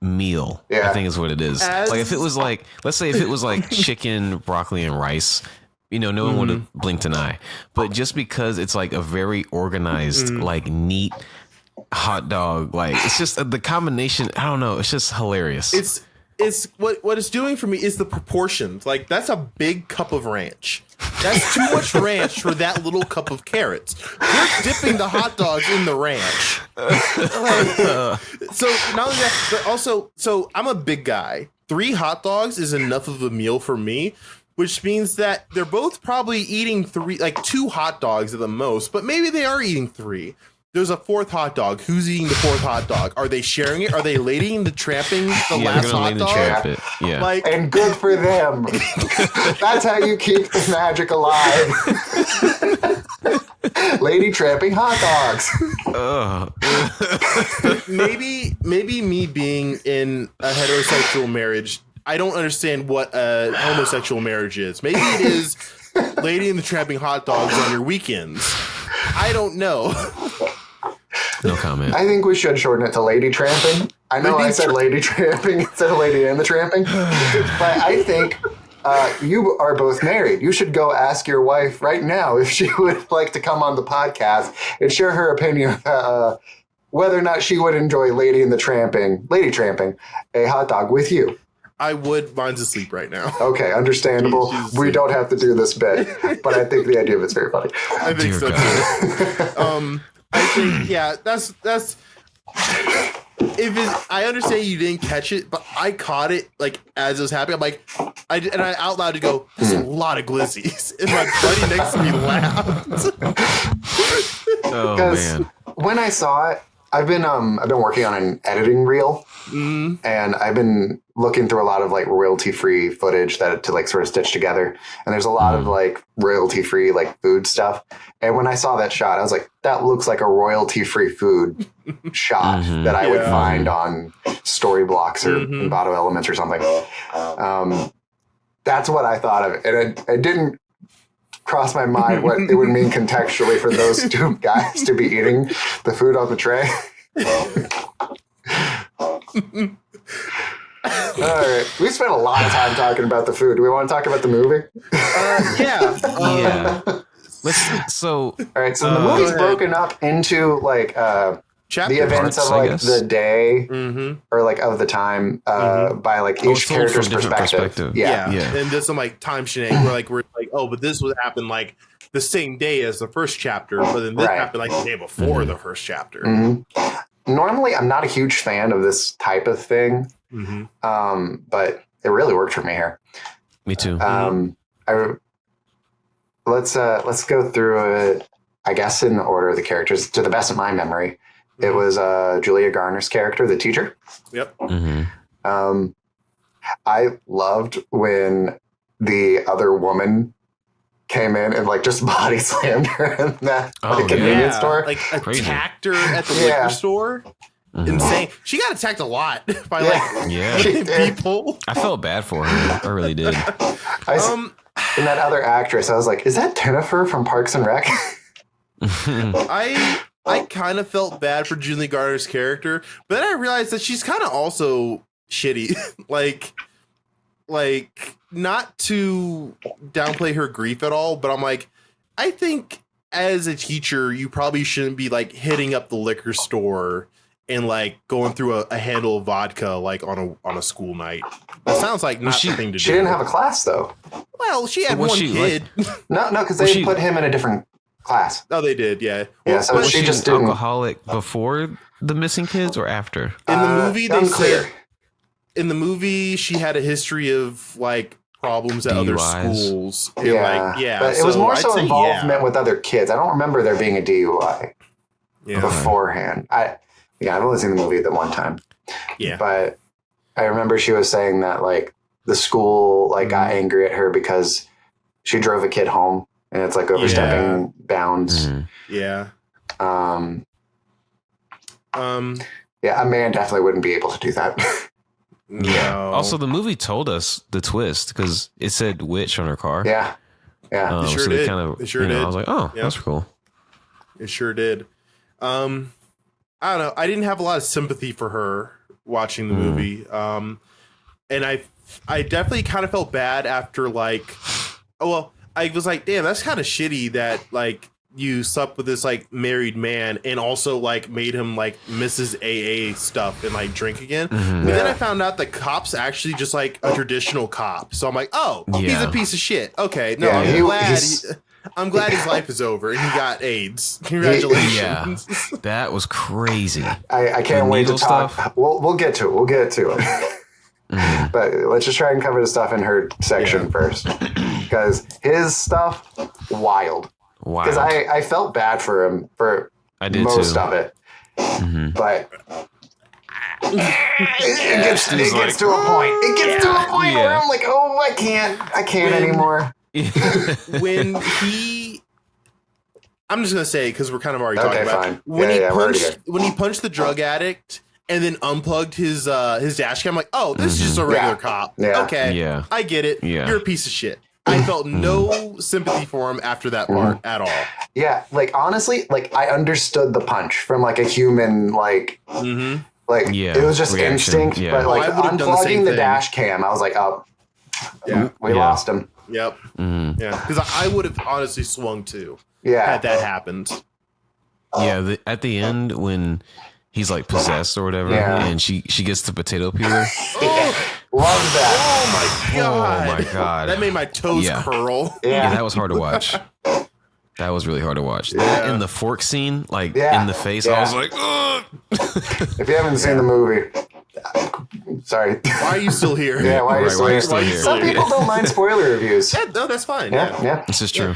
meal. Yeah. I think is what it is. Like if it was like, let's say if it was like chicken, broccoli, and rice, no one would have blinked an eye. But just because it's like a very organized, like neat hot dog, like it's just the combination. I don't know. It's just hilarious. It's what it's doing for me is the proportions. Like, that's a big cup of ranch. That's too much ranch for that little cup of carrots. You're dipping the hot dogs in the ranch. So not only that, but also, so I'm a big guy. 3 hot dogs is enough of a meal for me, which means that they're both probably eating 2 hot dogs at the most, but maybe they are eating 3. There's a 4th hot dog. Who's eating the 4th hot dog? Are they sharing it? Are they ladying the tramping the last hot dog? Yeah. And good for them. That's how you keep the magic alive. Lady tramping hot dogs. Maybe me being in a heterosexual marriage, I don't understand what a homosexual marriage is. Maybe it is lady and the tramping hot dogs on your weekends. I don't know. No comment. I think we should shorten it to lady tramping. I know I said lady tramping instead of lady and the tramping. But I think you are both married. You should go ask your wife right now if she would like to come on the podcast and share her opinion whether or not she would enjoy lady tramping, a hot dog with you. I would. Mine's asleep right now. Okay, understandable. We don't have to do this bit, but I think the idea of it's very funny. I think so too. I think, that's I understand you didn't catch it, but I caught it like as it was happening. I'm like, I out loud to go, "There's a lot of glizzies," and my buddy next to me laughed. Oh man! When I saw it, I've been working on an editing reel, and I've been looking through a lot of like royalty free footage to like sort of stitch together. And there's a lot of like royalty free like food stuff. And when I saw that shot, I was like, that looks like a royalty free food shot that I would find on story blocks or Envato Elements or something. That's what I thought of it, and it didn't cross my mind what it would mean contextually for those two guys to be eating the food on the tray. All right. We spent a lot of time talking about the food. Do we want to talk about the movie? Yeah. All right. So the movie's broken up into like the events of like the day or like of the time by like each character's perspective. Yeah. And there's some like time shenanigans where we're like, oh, but this would happen like the same day as the first chapter, but then this happened like the day before the first chapter. Normally, I'm not a huge fan of this type of thing, but it really worked for me here. Me too. Let's go through it, I guess, in the order of the characters. To the best of my memory, it was Julia Garner's character, the teacher. Yep. I loved when the other woman came in and like just body slammed her in that convenience store. Like attacked her at the liquor store. Insane. She got attacked a lot by people. I felt bad for her. I really did. And that other actress, I was like, is that Jennifer from Parks and Rec? I kind of felt bad for Julie Garner's character, but then I realized that she's kind of also shitty. like not to downplay her grief at all, but I'm like, I think as a teacher, you probably shouldn't be like hitting up the liquor store and like going through a handle of vodka like on a school night. That sounds like not the thing to do. She didn't have a class though. Well, she had one kid. No, because they put him in a different class. Oh, they did, yeah. Yeah, so was she just an didn't. alcoholic before the missing kids or after? In the movie, they unclear. said in the movie she had a history of like problems at other schools. And, but it was more so involvement with other kids. I don't remember there being a DUI beforehand. I've only seen the movie the one time. Yeah, but I remember she was saying that like the school like got angry at her because she drove a kid home, and it's like overstepping bounds. Yeah. A man definitely wouldn't be able to do that. No. Also, the movie told us the twist because it said witch on her car. Yeah. It sure did. It sure did. I was like, oh, that's cool. It sure did. I don't know. I didn't have a lot of sympathy for her watching the movie. And I definitely kind of felt bad after like, I was like, damn, that's kind of shitty that like you slept with this like married man and also like made him like Mrs. AA stuff and like drink again. But then I found out the cop's actually just like a traditional cop. So I'm like, he's a piece of shit. Okay. No, I'm glad his life is over and he got AIDS. Congratulations. That was crazy. I can't wait to talk. We'll get to it. But let's just try and cover the stuff in her section first. Because his stuff, wild. Because I felt bad for him for most of it. But it gets to a point. It gets to a point where I'm like, oh, I can't anymore. When I'm just gonna say because we're kind of already talking about fine. When he punched the drug addict and then unplugged his dash cam, I'm like, oh, this is just a regular cop. Okay, I get it. You're a piece of shit. I felt no sympathy for him after that part at all. Yeah, like honestly, like I understood the punch from like a human like. Like it was just instinct, but like unplugging the dash cam, I was like, oh, we lost him. Yep. Because I would have honestly swung too. Had that happened. Yeah. At the end when he's like possessed or whatever, and she gets the potato peeler. Love that. Oh my god. That made my toes curl. Yeah, that was hard to watch. That was really hard to watch. That and the fork scene, like in the face, I was like, ugh. If you haven't seen the movie, sorry. Why are you still here? Why are you still here? Some people don't mind spoiler reviews. No, that's fine. Yeah. This is true.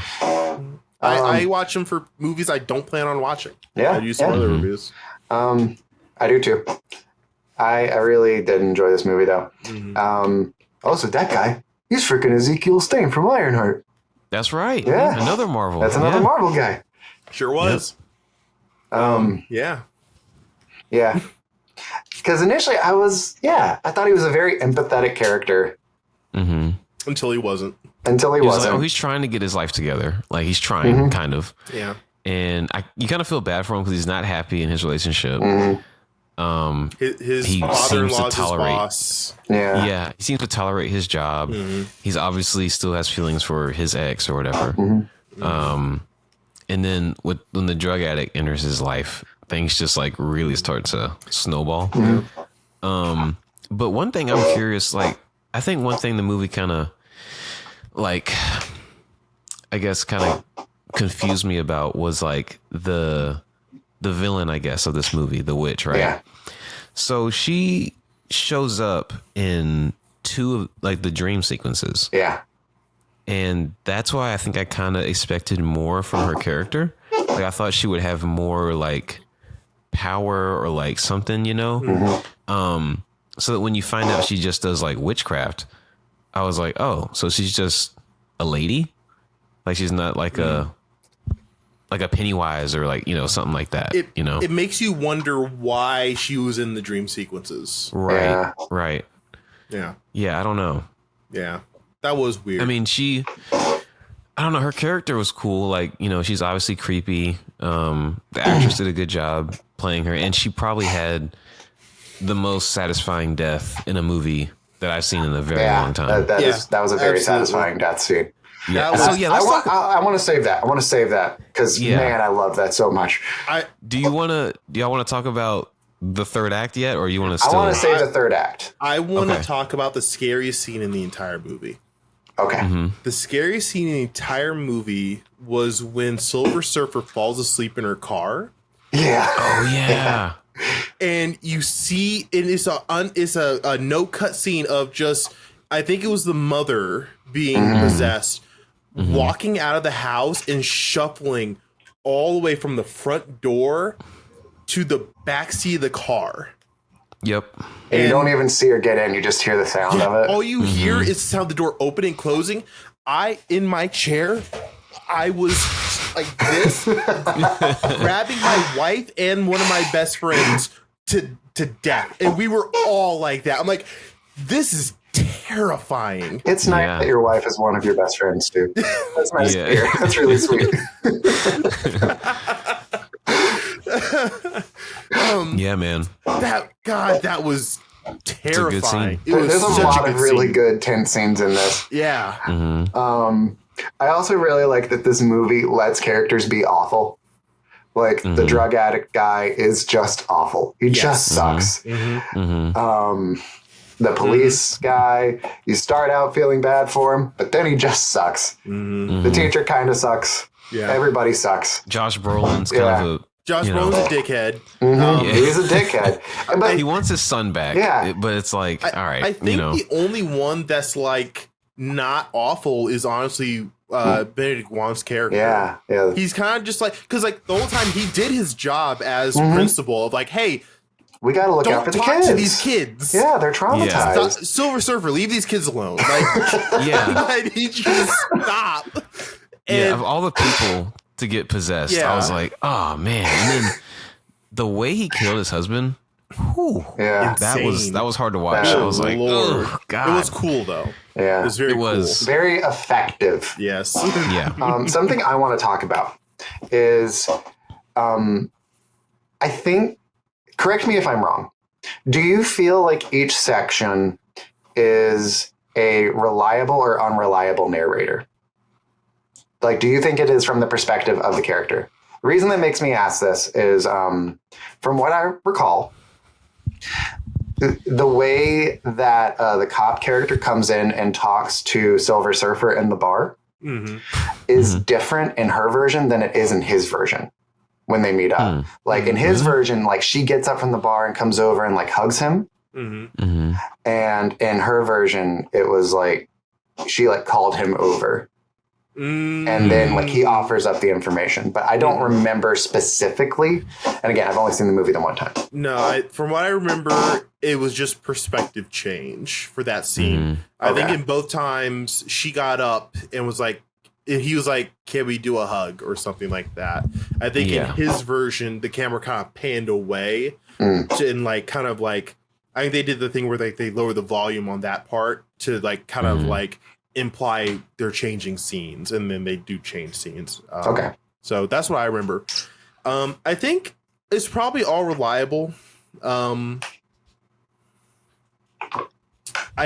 I watch them for movies I don't plan on watching. Yeah. I use spoiler reviews. I do too. I really did enjoy this movie though. Also, that guy, he's freaking Ezekiel Stain from Ironheart. That's right. Yeah. Another Marvel. That's another Marvel guy. Sure was. Yeah. Because initially I thought he was a very empathetic character. Until he wasn't. Until he wasn't. Like, he's trying to get his life together. Like, he's trying, kind of. Yeah. And you kind of feel bad for him because he's not happy in his relationship. His he father-in-law's seems to tolerate. his boss. Yeah. He seems to tolerate his job. He's obviously still has feelings for his ex or whatever. And then when the drug addict enters his life, things just like really start to snowball. But one thing I'm curious, like, I think one thing the movie kind of, like, I guess kind of confused me about was like the villain, I guess, of this movie, the witch, right? Yeah. So she shows up in 2 of like the dream sequences. Yeah. And that's why I think I kind of expected more from her character. Like, I thought she would have more like power or like something, you know? So that when you find out she just does like witchcraft, I was like, oh, so she's just a lady? Like, she's not like a Pennywise or like, you know, something like that, you know? It makes you wonder why she was in the dream sequences. Right. Yeah. Right. Yeah. Yeah. I don't know. Yeah. That was weird. I mean, I don't know. Her character was cool. Like, you know, she's obviously creepy. The actress did a good job playing her. And she probably had the most satisfying death in a movie that I've seen in a very long time. That was a very satisfying death scene. Yeah. I want to save that. I want to save that because man, I love that so much. Do y'all want to talk about the third act yet, or you want to still? I want to save the third act. I want to talk about the scariest scene in the entire movie. Okay. The scariest scene in the entire movie was when Silver Surfer falls asleep in her car. Yeah. Oh yeah. And you see, it's a no cut scene of just, I think it was the mother being possessed, walking out of the house and shuffling all the way from the front door to the back seat of the car. Yep. And you don't even see her get in. You just hear the sound of it. All you hear is the sound of the door opening and closing. In my chair, I was like this, grabbing my wife and one of my best friends to death. And we were all like that. I'm like, this is terrifying. It's nice that your wife is one of your best friends, too. That's nice to hear. That's really sweet. Yeah, man. That was terrifying. There's a lot of really good tense scenes in this. Yeah. I also really like that this movie lets characters be awful. Like the drug addict guy is just awful. He just sucks. The police guy, you start out feeling bad for him, but then he just sucks. The teacher kind of sucks. Yeah. Everybody sucks. Josh Brolin's kind of a... Josh Brolin's a dickhead. He's a dickhead. But he wants his son back. Yeah. But it's like, all right. I think the only one that's like not awful is honestly Benedict Wong's character. Yeah. He's kind of just like, because like the whole time he did his job as principal of like, hey, we got to look out for the kids. Don't talk to these kids. Yeah, they're traumatized. Silver Surfer, leave these kids alone. Like, I need you to stop. And of all the people to get possessed, I was like, oh man. And then the way he killed his husband, that was hard to watch. I was like, oh god. It was cool though. Yeah, it was very cool. Very effective. Yes. Something I want to talk about is, I think. Correct me if I'm wrong. Do you feel like each section is a reliable or unreliable narrator? Like, do you think it is from the perspective of the character? The reason that makes me ask this is, from what I recall, the way that the cop character comes in and talks to Silver Surfer in the bar is different in her version than it is in his version. When they meet up, like in his version, like she gets up from the bar and comes over and like hugs him. And in her version, it was like she like called him over And then like he offers up the information, but I don't remember specifically. And again, I've only seen the movie the one time. No, from what I remember, it was just perspective change for that scene. I think in both times she got up and was like, he was like, can we do a hug or something like that? I think in his version, the camera kind of panned away and like kind of like, I think they did the thing where like they lower the volume on that part to like kind of like imply they're changing scenes, and then they do change scenes. So that's what I remember. I think it's probably all reliable. I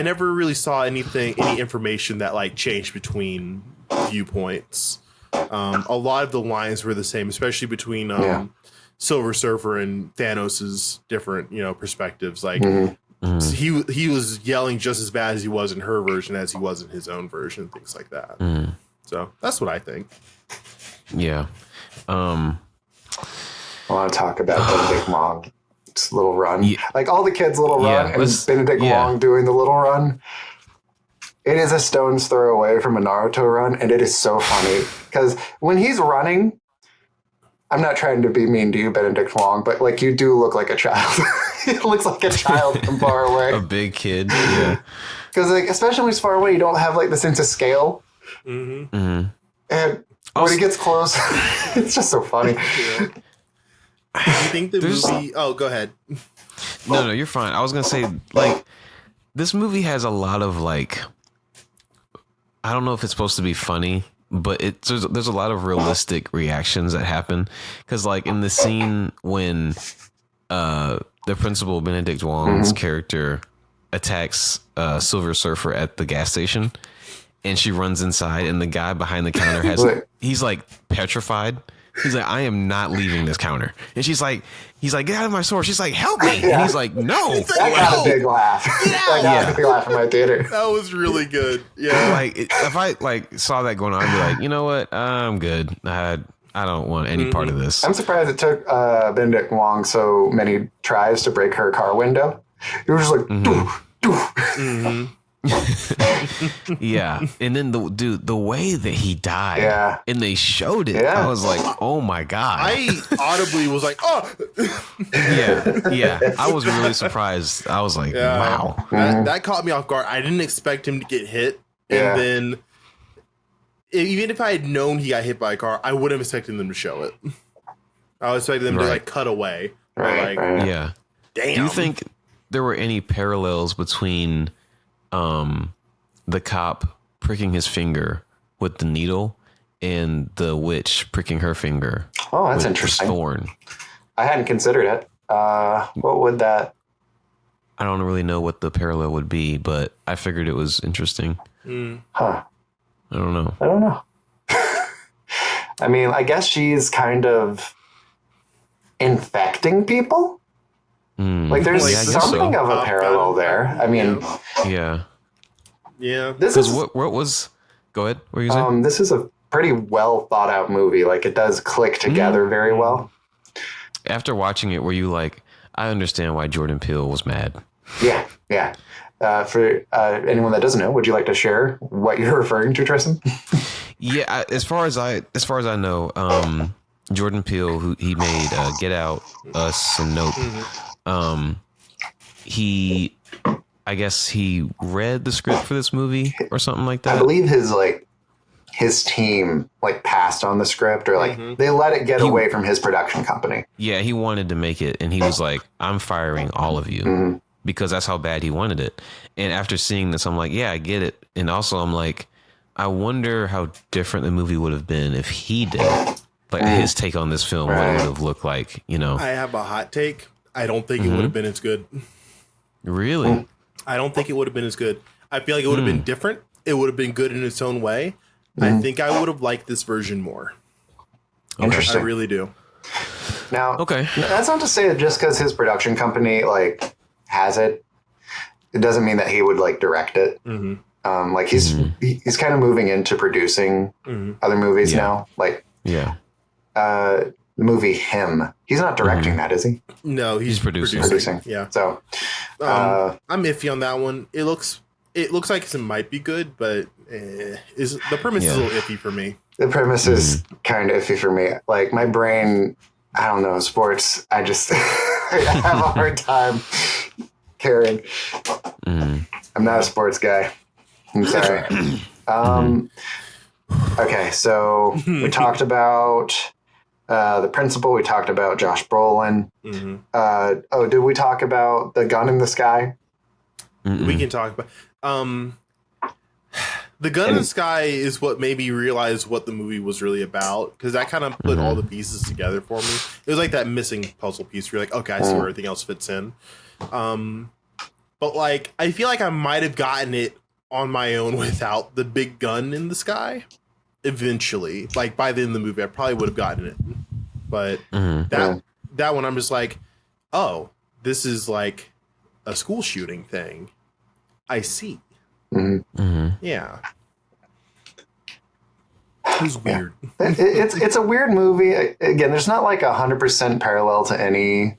never really saw any information that like changed between viewpoints. A lot of the lines were the same, especially between Silver Surfer and Thanos's different, perspectives. Like he was yelling just as bad as he was in her version as he was in his own version, things like that. So that's what I think. Yeah. I want to talk about Benedict Wong's little run. Like all the kids' little run and Benedict Wong doing the little run. It is a stone's throw away from a Naruto run, and it is so funny because when he's running, I'm not trying to be mean to you, Benedict Wong, but like you do look like a child. It looks like a child from far away. A big kid, yeah. Because like, especially when he's far away, you don't have like the sense of scale. And when he gets close, it's just so funny. Do you think the movie? Oh, go ahead. No, you're fine. I was gonna say like this movie has a lot of like. I don't know if it's supposed to be funny, but there's a lot of realistic reactions that happen. Because like in the scene when the principal Benedict Wong's character attacks Silver Surfer at the gas station, and she runs inside, and the guy behind the counter he's like petrified. He's like, I am not leaving this counter. And he's like, get out of my store. She's like, help me. And he's like, no. That got a big laugh. That got a big laugh in my theater. That was really good. Yeah. Like if I like saw that going on, I'd be like, you know what? I'm good. I don't want any part of this. I'm surprised it took Benedict Wong so many tries to break her car window. He was just like, doo, doo. Yeah, and then the way that he died, and they showed it, I was like, oh my god! I audibly was like, oh, yeah. I was really surprised. I was like, wow, that caught me off guard. I didn't expect him to get hit, and then even if I had known he got hit by a car, I wouldn't have expected them to show it. I was expecting them to like cut away, yeah. Damn. Do you think there were any parallels between the cop pricking his finger with the needle and the witch pricking her finger? Oh, that's interesting. Thorn. I hadn't considered it. What would that? I don't really know what the parallel would be, but I figured it was interesting. Huh. I don't know. I mean, I guess she's kind of infecting people. Like there's something of a parallel there. I mean, yeah. This is what was. Go ahead. What were you saying? This is a pretty well thought out movie. Like it does click together very well. After watching it, were you like, I understand why Jordan Peele was mad? Yeah. For anyone that doesn't know, would you like to share what you're referring to, Tristan? Yeah, as far as I know, Jordan Peele, who he made Get Out, Us, and Nope. I guess he read the script for this movie or something like that. I believe his team passed on the script, or they let it get away from his production company. Yeah, he wanted to make it, and he was like, I'm firing all of you because that's how bad he wanted it. And after seeing this, I'm like, yeah, I get it. And also I'm like, I wonder how different the movie would have been if he did it. Like his take on this film, what it would have looked like, I have a hot take. I don't think it would have been as good. Really? I don't think it would have been as good. I feel like it would have been different. It would have been good in its own way. I think I would have liked this version more. Interesting. I really do. Now, that's not to say that just because his production company has it doesn't mean that he would direct it. He's kind of moving into producing other movies now. The movie Him. He's not directing that, is he? No, he's producing. Yeah. So I'm iffy on that one. It looks like it might be good, but is the premise is a little iffy for me. The premise is kind of iffy for me. Like my brain, I don't know, sports. I just I have a hard time caring. I'm not a sports guy. I'm sorry. Okay, so we talked about the principal. We talked about Josh Brolin. Did we talk about the gun in the sky? We can talk about the gun in the sky is what made me realize what the movie was really about, because that kind of put all the pieces together for me. It was like that missing puzzle piece where you're like, okay, I see where everything else fits in. But like, I feel like I might have gotten it on my own without the big gun in the sky. Eventually, like by the end of the movie, I probably would have gotten it. But that one, I'm just like, oh, this is like a school shooting thing. I see. Yeah. It was weird. It's a weird movie. Again, there's not like 100% parallel to any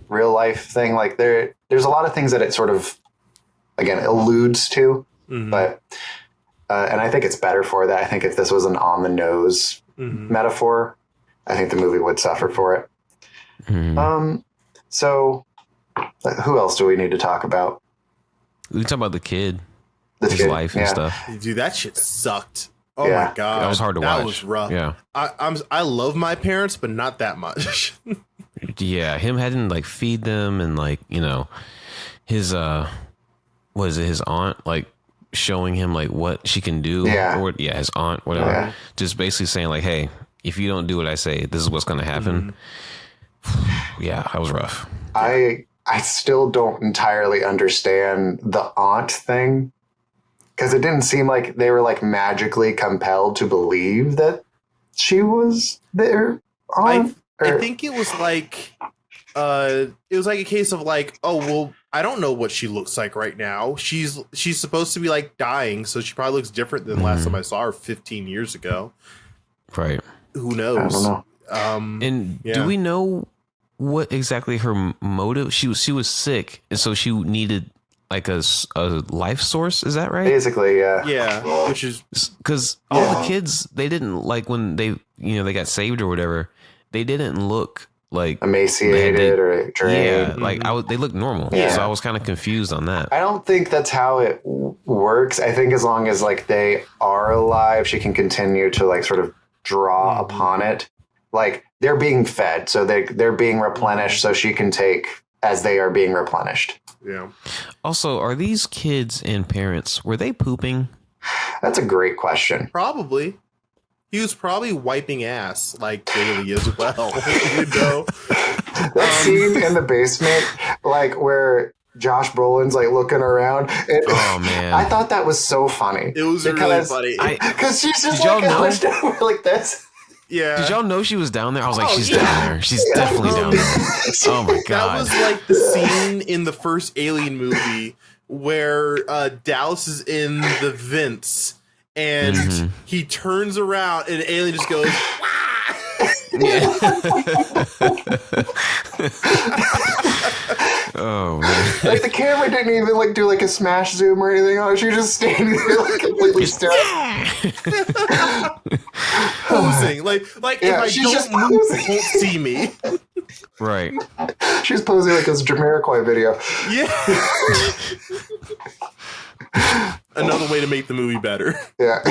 real life thing. Like there's a lot of things that it sort of, again, alludes to, but and I think it's better for that. I think if this was an on the nose metaphor, I think the movie would suffer for it. So who else do we need to talk about? We can talk about the kid. His life and stuff. Dude, that shit sucked. Oh my god, that was hard to watch. That was rough. Yeah, I love my parents, but not that much. Yeah, him having to like feed them and like, you know, his what is it? His aunt like showing him like what she can do. Or his aunt, whatever. Yeah. Just basically saying like, hey, if you don't do what I say, this is what's going to happen. Yeah, that was rough. I still don't entirely understand the aunt thing. Because it didn't seem like they were like magically compelled to believe that she was their aunt. I think it was like a case of like, oh well, I don't know what she looks like right now. She's supposed to be like dying, so she probably looks different than last time I saw her 15 years ago. Right. Who knows? I don't know. Do we know what exactly her motive? She was sick, and so she needed like a life source. Is that right? Basically, yeah. Yeah, which is because all the kids, they didn't like when they they got saved or whatever. They didn't look like emaciated or drained. Yeah, like they looked normal. Yeah. So I was kind of confused on that. I don't think that's how it works. I think as long as like they are alive, she can continue to like sort of draw upon it. Like they're being fed, so they're being replenished, so she can take as they are being replenished. Yeah. Also, are these kids and parents, were they pooping? That's a great question. Probably. He was probably wiping ass like daily as well. You know? That scene in the basement, like where Josh Brolin's like looking around. Oh man! I thought that was so funny. It was really funny because she's just like hunched over like this. Yeah. Did y'all know she was down there? I was like, she's down there. She's definitely down there. Oh my god! That was like the scene in the first Alien movie where Dallas is in the vents. And he turns around and the alien just goes, oh man. Like the camera didn't even like do like a smash zoom or anything on it. She was just standing there like completely still. Posing. Like if I don't move, you won't see me. Right. She's posing like this Jamiroquai video. Yeah. Another way to make the movie better. Yeah.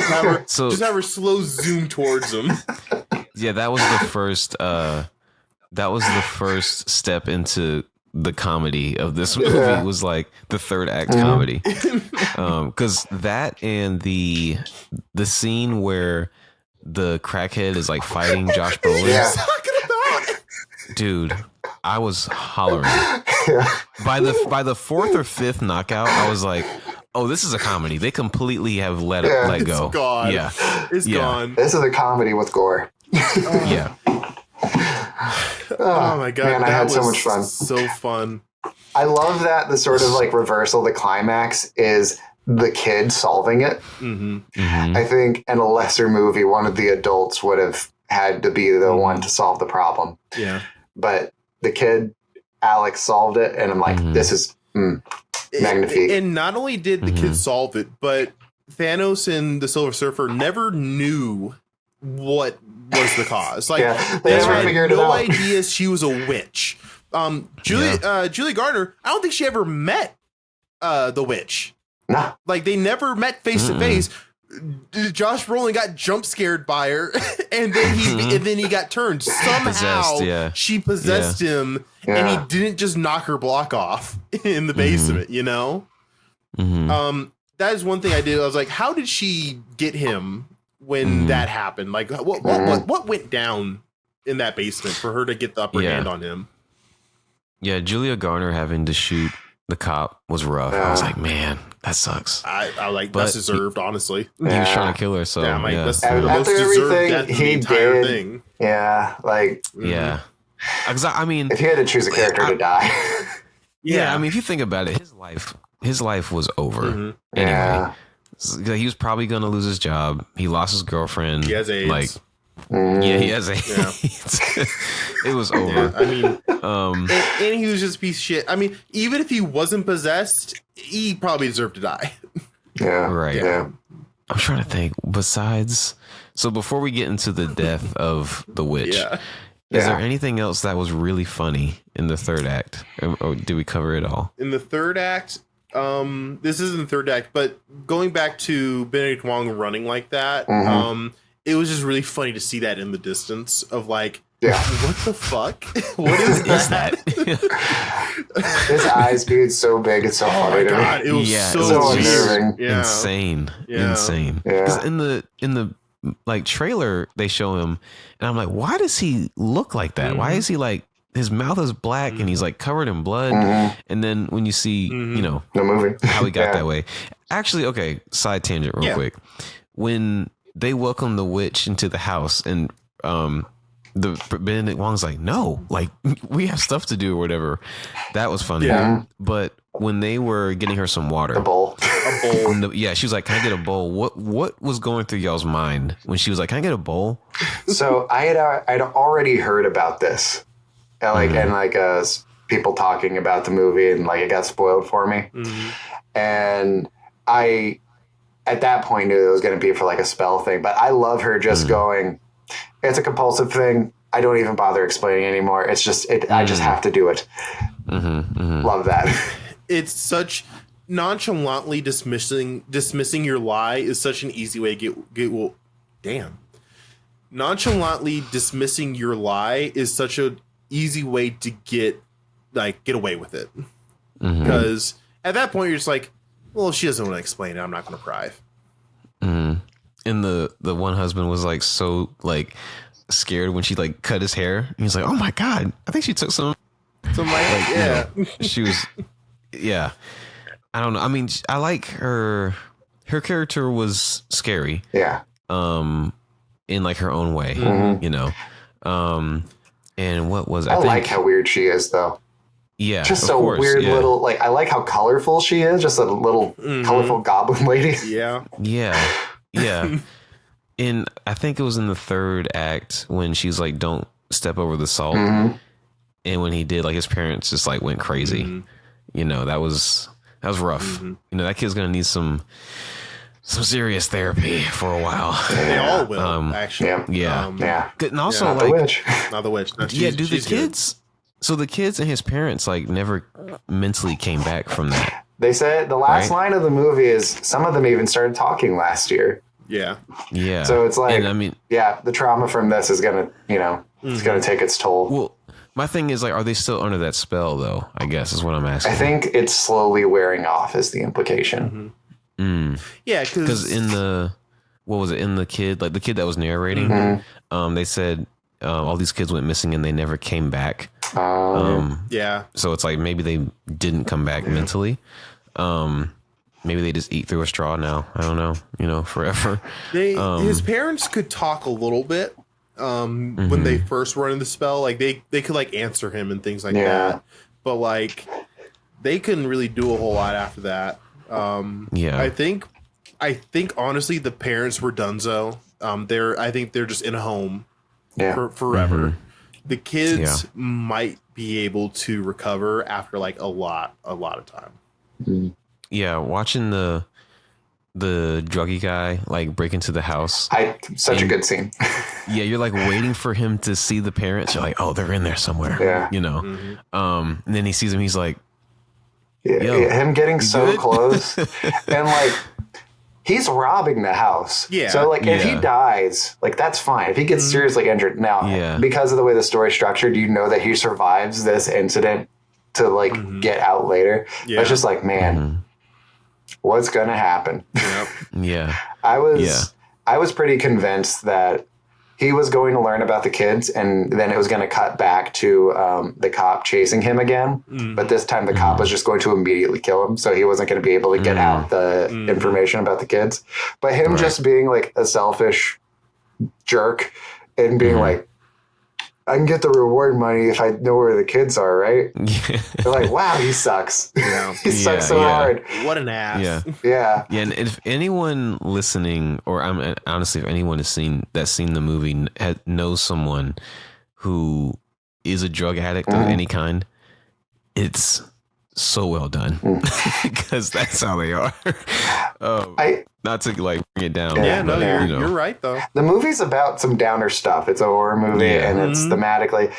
Just have her slow zoom towards him. Yeah, that was the first step into the comedy of this movie. It was like the third act comedy. Because that and the scene where the crackhead is like fighting Josh Brolin. Yeah. Talking about. Dude, I was hollering. Yeah. By the fourth or fifth knockout, I was like, oh, this is a comedy. They completely have let go. It's gone. Yeah. It's gone. This is a comedy with gore. Yeah. Oh my god. Man, I had so much fun. So fun. I love that the sort of like reversal, the climax is the kid solving it. I think in a lesser movie, one of the adults would have had to be the one to solve the problem. Yeah. But the kid, Alex, solved it. And I'm like, this is magnifique. And not only did the kid solve it, but Thanos and the Silver Surfer never knew what was the cause. Like they never had figured it no out. idea she was a witch. Julie Garner, I don't think she ever met the witch. Nah. Like they never met face to face. Josh Brolin got jump scared by her, and then he got turned. Somehow she possessed him, and he didn't just knock her block off in the basement. You know, that is one thing I did. I was like, how did she get him when that happened? Like, what went down in that basement for her to get the upper hand on him? Yeah, Julia Garner having to shoot the cop was rough. I was like, man, that sucks. I like that's deserved, honestly. He was trying to kill her, so that's the after most deserved death everything in the he entire did, thing. Because I mean, if you had to choose a character to die, I mean, if you think about it, his life was over anyway. He was probably going to lose his job. He lost his girlfriend. He has AIDS. Like, he has AIDS. It was over. I mean, and he was just a piece of shit. I mean, even if he wasn't possessed, he probably deserved to die. I'm trying to think. Besides, so before we get into the death of the witch, is there anything else that was really funny in the third act, or did we cover it all? In the third act, this isn't the third act, but going back to Benedict Wong running like that, it was just really funny to see that in the distance of like, what the fuck? What is that? His eyes being so big, it's so funny to me. It was so unnerving. Insane. Because in the like trailer, they show him, and I'm like, why does he look like that? Why is he like, his mouth is black and he's like covered in blood? And then when you see, you know, the movie, how he got that way. Actually, okay, side tangent real quick. When they welcome the witch into the house, and the Benedict Wong's like, no, like we have stuff to do or whatever. That was funny. But when they were getting her some water, a bowl. She was like, can I get a bowl? What was going through y'all's mind when she was like, can I get a bowl? So I'd already heard about this, and people talking about the movie, and like it got spoiled for me, and I at that point knew it was going to be for like a spell thing. But I love her just going, it's a compulsive thing. I don't even bother explaining anymore. It's just I just have to do it. Love that. It's such nonchalantly dismissing your lie is such an easy way to get damn. Nonchalantly dismissing your lie is such an easy way to get away with it. Because at that point you're just like, well, if she doesn't want to explain it, I'm not going to pry. And the one husband was like so like scared when she like cut his hair. And he's like, oh my God, I think she took some she was I don't know. I mean, I like her character was scary. In like her own way, you know. And what was I think, like how weird she is though. Yeah. Just so weird little, like, I like how colorful she is. Just a little colorful goblin lady. Yeah. And I think it was in the third act when she's like, don't step over the salt. And when he did, like, his parents just like went crazy. You know, that was rough. You know, that kid's going to need some serious therapy for a while. They all will, actually. And also, not like, the witch. Not the witch. No, do the kids... Good. So the kids and his parents like never mentally came back from that. They said the last line of the movie is some of them even started talking last year. Yeah. So it's like, and I mean, the trauma from this is gonna, it's gonna take its toll. Well, my thing is like, are they still under that spell though? I guess is what I'm asking. I think it's slowly wearing off is the implication. Yeah, because in the kid, like the kid that was narrating, they said all these kids went missing and they never came back. So it's like maybe they didn't come back mentally. Maybe they just eat through a straw now. I don't know. Forever. His parents could talk a little bit when they first run into the spell. Like they could like answer him and things like that. But like they couldn't really do a whole lot after that. I think honestly the parents were donezo. I think they're just in a home for forever. The kids might be able to recover after like a lot of time. Yeah, watching the the druggy guy like break into the house. Such a good scene. Yeah, you're like waiting for him to see the parents. You're like, oh, they're in there somewhere. Yeah. You know. And then he sees him. He's like, him getting so close, and like he's robbing the house. Yeah. So like if he dies, like that's fine. If he gets seriously injured, now because of the way the story's structured, you know that he survives this incident to like get out later. Yeah. It's just like, man, what's gonna happen? Yep. Yeah. I was pretty convinced that he was going to learn about the kids, and then it was going to cut back to the cop chasing him again. But this time the cop was just going to immediately kill him, so he wasn't going to be able to get out the information about the kids. But him just being like a selfish jerk and being like, I can get the reward money if I know where the kids are, right? Yeah. They're like, wow, he sucks. Yeah. He sucks so hard. What an ass. Yeah. Yeah. Yeah. And if anyone listening, or honestly, if anyone has seen the movie, knows someone who is a drug addict of any kind, it's so well done because that's how they are. Not to like bring it down. Yeah, no, you're right though. The movie's about some downer stuff. It's a horror movie, and it's thematically.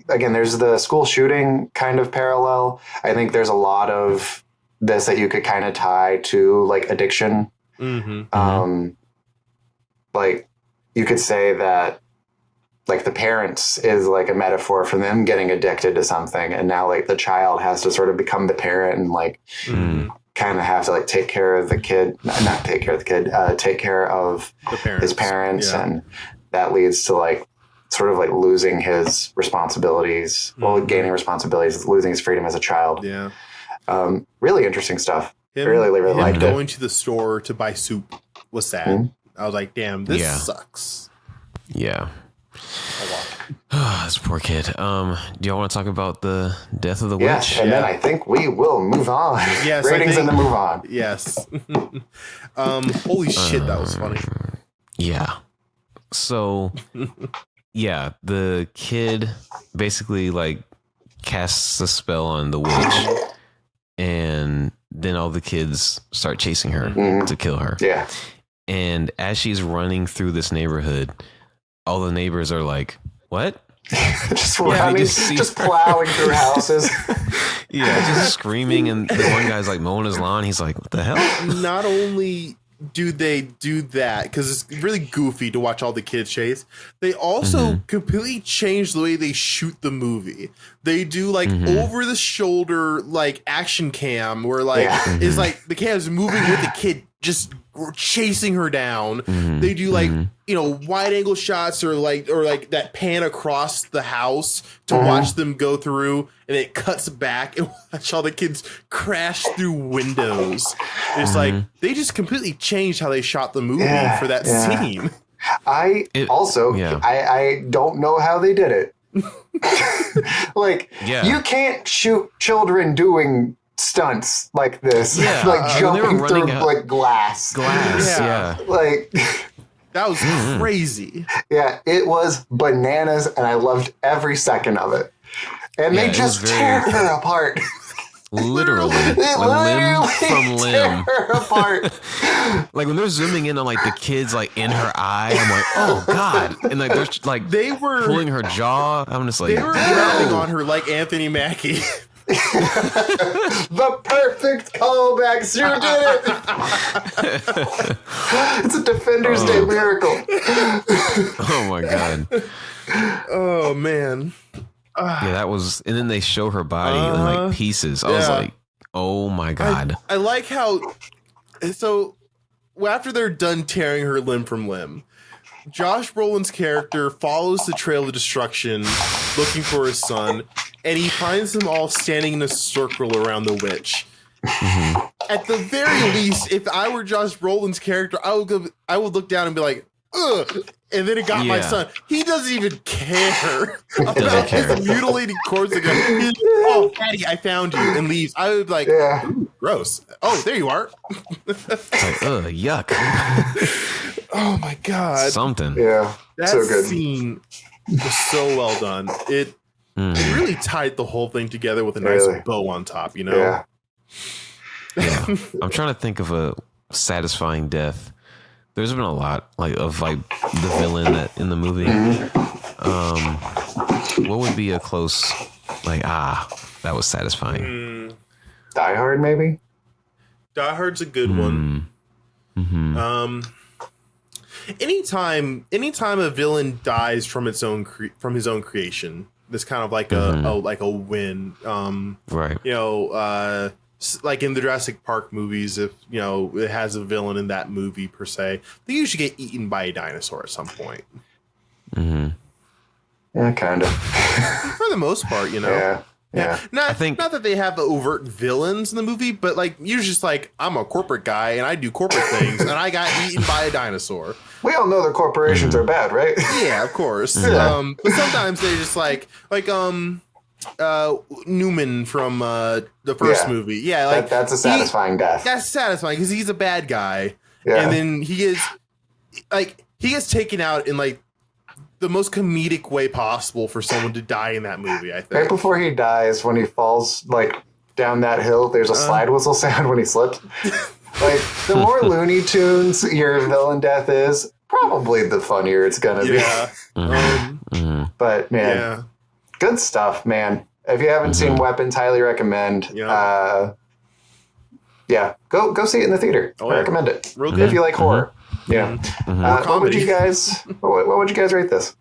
Again, there's the school shooting kind of parallel. I think there's a lot of this that you could kind of tie to like addiction. Like you could say that like the parents is like a metaphor for them getting addicted to something, and now like the child has to sort of become the parent and like kind of have to like take care of the kid, not take care of the kid, take care of his parents, and that leads to like sort of like losing his responsibilities, gaining responsibilities, losing his freedom as a child. Yeah, really interesting stuff. Really liked it. Going to the store to buy soup was sad. I was like, damn, this sucks. Yeah. This poor kid. Do y'all want to talk about the death of the witch? And then I think we will move on. Yes, ratings and then move on. Yes. Holy shit, that was funny. Yeah. So, the kid basically like casts a spell on the witch, and then all the kids start chasing her to kill her. Yeah. And as she's running through this neighborhood, all the neighbors are like, what? Just running, just plowing through houses. Just screaming. And the one guy's like mowing his lawn. He's like, what the hell? Not only do they do that, because it's really goofy to watch all the kids chase, they also completely change the way they shoot the movie. They do like over the shoulder, like action cam where like it's like the camera's moving with the kid just chasing her down. They do like, wide angle shots or like that pan across the house to watch them go through, and it cuts back and watch all the kids crash through windows. It's like they just completely changed how they shot the movie for that scene. I don't know how they did it. You can't shoot children doing stunts like this, like jumping through like glass. Like that was crazy. Yeah, it was bananas, and I loved every second of it. And they just tear her apart. Literally, limb from limb, tear her apart. Like when they're zooming in on like the kids like in her eye, I'm like, oh god, and like they're like they were pulling her jaw. I'm just like, they were grabbing on her like Anthony Mackie. The perfect callback. You did it. It's a Defender's Day miracle. Oh my god. Oh man. That was, and then they show her body in like pieces. I was like, oh my god. I like how, so after they're done tearing her limb from limb, Josh Brolin's character follows the trail of destruction looking for his son, and he finds them all standing in a circle around the witch. At the very least, if I were Josh Brolin's character, I would look down and be like, ugh. And then it got my son. He doesn't even care about his mutilated corpse again. He's like, oh, Daddy, I found you, and leaves. I would be like, gross. Oh, there you are. It's like, yuck. Oh my god. Something. Yeah. That so good. scene was so well done. It really tied the whole thing together with a nice bow on top, Yeah. I'm trying to think of satisfying death. There's been a lot of the villain that in the movie. What would be a close that was satisfying? Die Hard, maybe. Die Hard's a good one. Mm-hmm. Anytime a villain dies from his own creation, that's kind of like a win. Right. Like in the Jurassic Park movies, if it has a villain in that movie per se, they usually get eaten by a dinosaur at some point. Mm-hmm. Yeah, kind of. For the most part, Yeah. Not that they have overt villains in the movie, but like you're just like, I'm a corporate guy and I do corporate things, and I got eaten by a dinosaur. We all know that corporations are bad, right? Yeah, of course. Yeah. But sometimes they're just like Newman from the first movie. Yeah, like that's a satisfying death. That's satisfying because he's a bad guy, Yeah. and then he gets taken out in like the most comedic way possible for someone to die in that movie. I think Right before he dies, when he falls like down that hill, there's a slide whistle sound when he slips. Like the more Looney Tunes your villain death is, probably the funnier it's gonna be. But man, good stuff, man. If you haven't seen Weapons, highly recommend. Go see it in the theater. I recommend it. Real good. If you like horror. Yeah. What would you guys rate this?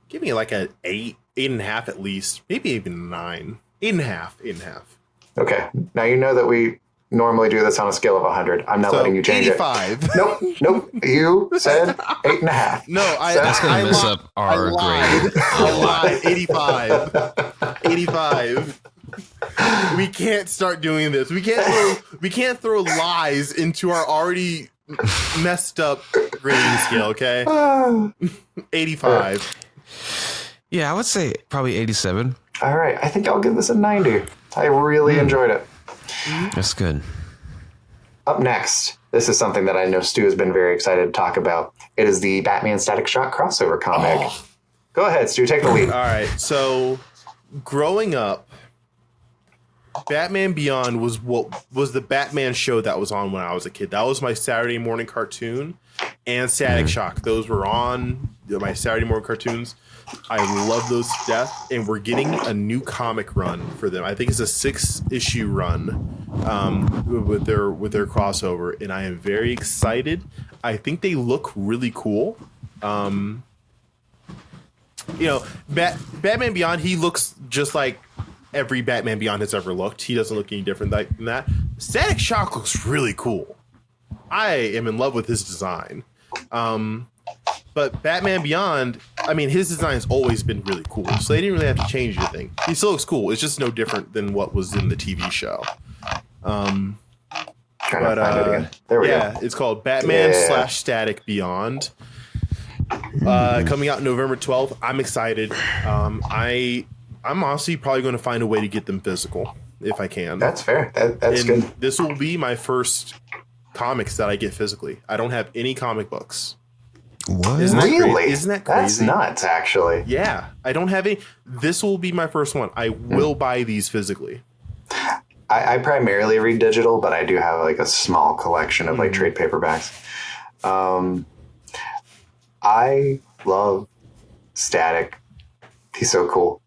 Give me like an 8.5 at least, maybe even 9. 8.5. Okay. Now you know that we normally do this on a scale of 100. I'm not letting you change 85. it. Nope. You said 8.5. No, that's gonna mess up our grade. I lied. 85. We can't start doing this. We can't throw lies into our already messed up grading scale. Okay. 85. Yeah, I would say probably 87. All right. I think I'll give this a 90. I really enjoyed it. That's good. Up next, this is something that I know Stu has been very excited to talk about. It is the Batman Static Shock crossover comic. Go ahead, Stu. Take the lead. All right. So, growing up, Batman Beyond was the Batman show that was on when I was a kid. That was my Saturday morning cartoon, and Static Shock. Those were on my Saturday morning cartoons. I love those to death, and we're getting a new comic run for them. I think it's a 6-issue run with their crossover, and I am very excited. I think they look really cool. Batman Beyond, he looks just like every Batman Beyond has ever looked. He doesn't look any different than that. Static Shock looks really cool. I am in love with his design. But Batman Beyond, I mean, his design has always been really cool, so they didn't really have to change anything. He still looks cool. It's just no different than what was in the TV show. Trying to find it again. There we go. It's called Batman / Static Beyond. Coming out November 12th. I'm excited. I'm honestly probably going to find a way to get them physical if I can. That's fair. That's good. This will be my first comics that I get physically. I don't have any comic books. What? Isn't that Really? crazy? Isn't that crazy? That's nuts, actually. Yeah, I don't have any. This will be my first one. I will buy these physically. I primarily read digital, but I do have like a small collection of like trade paperbacks. I love Static. He's so cool.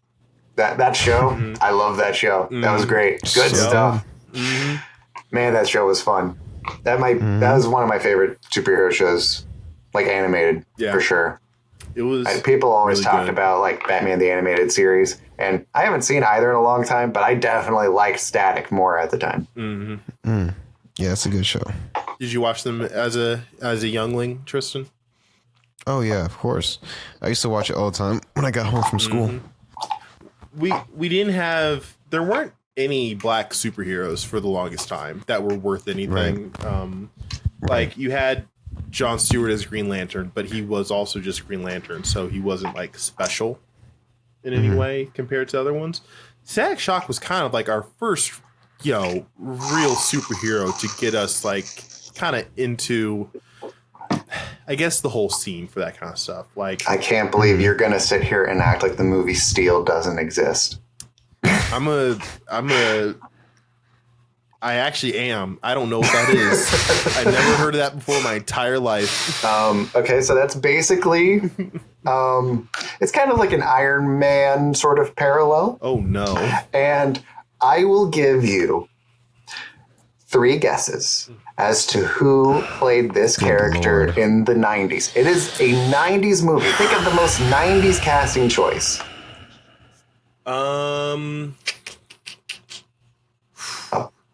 That show, I love that show. That was great. Good stuff. Man, that show was fun. That was one of my favorite superhero shows. Like animated, for sure. It was. People always really talked good. about like Batman the Animated Series, and I haven't seen either in a long time. But I definitely liked Static more at the time. Yeah, it's a good show. Did you watch them as a youngling, Tristan? Oh yeah, of course. I used to watch it all the time when I got home from school. We didn't have. There weren't any black superheroes for the longest time that were worth anything. Right. Like you had John Stewart as Green Lantern, but he was also just Green Lantern, so he wasn't like special in any way compared to other ones. Static Shock was kind of like our first, real superhero to get us like kind of into, I guess, the whole scene for that kind of stuff. Like, I can't believe you're gonna sit here and act like the movie Steel doesn't exist. I I actually am. I don't know what that is. I've never heard of that before in my entire life. Okay, so that's basically, it's kind of like an Iron Man sort of parallel. Oh, no. And I will give you 3 guesses as to who played this character in the 90s. It is a 90s movie. Think of the most 90s casting choice.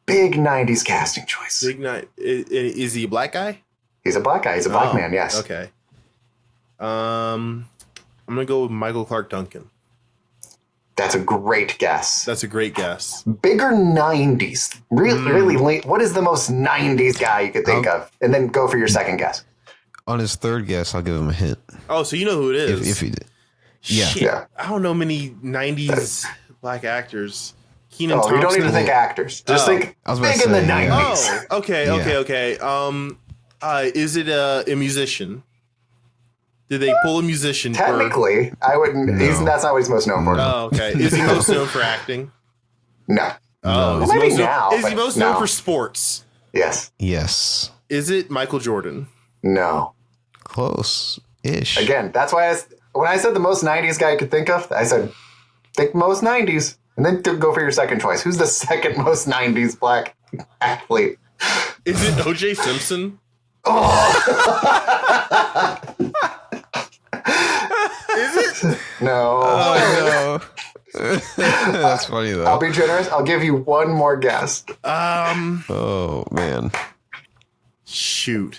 Big 90s casting choice. Big night. Is he a black guy? He's a black guy. He's a black man, yes. Okay. I'm going to go with Michael Clark Duncan. That's a great guess. That's a great guess. Bigger 90s. Really late. What is the most 90s guy you could think of? And then go for your second guess. On his third guess, I'll give him a hint. Oh, so you know who it is. If he did. Yeah. Shit. Yeah. I don't know many 90s black actors. Keenan Oh, Thompson. you don't need to think actors. Just think I was about big to in the say, 90s. Oh, okay. Is it a musician? Did they pull a musician? Technically, I wouldn't. No. That's not what he's most known for. Oh, okay. Is he most known for acting? No. Oh, Well, maybe now. Is he but most no. known for sports? Yes. Yes. Is it Michael Jordan? No. Close-ish. Again, that's why when I said the most 90s guy I could think of, I said, think most 90s. And then go for your second choice. Who's the second most 90s black athlete? Is it O.J. Simpson? Is it? No. Oh, no. That's funny, though. I'll be generous. I'll give you one more guess. Oh, man. Shoot.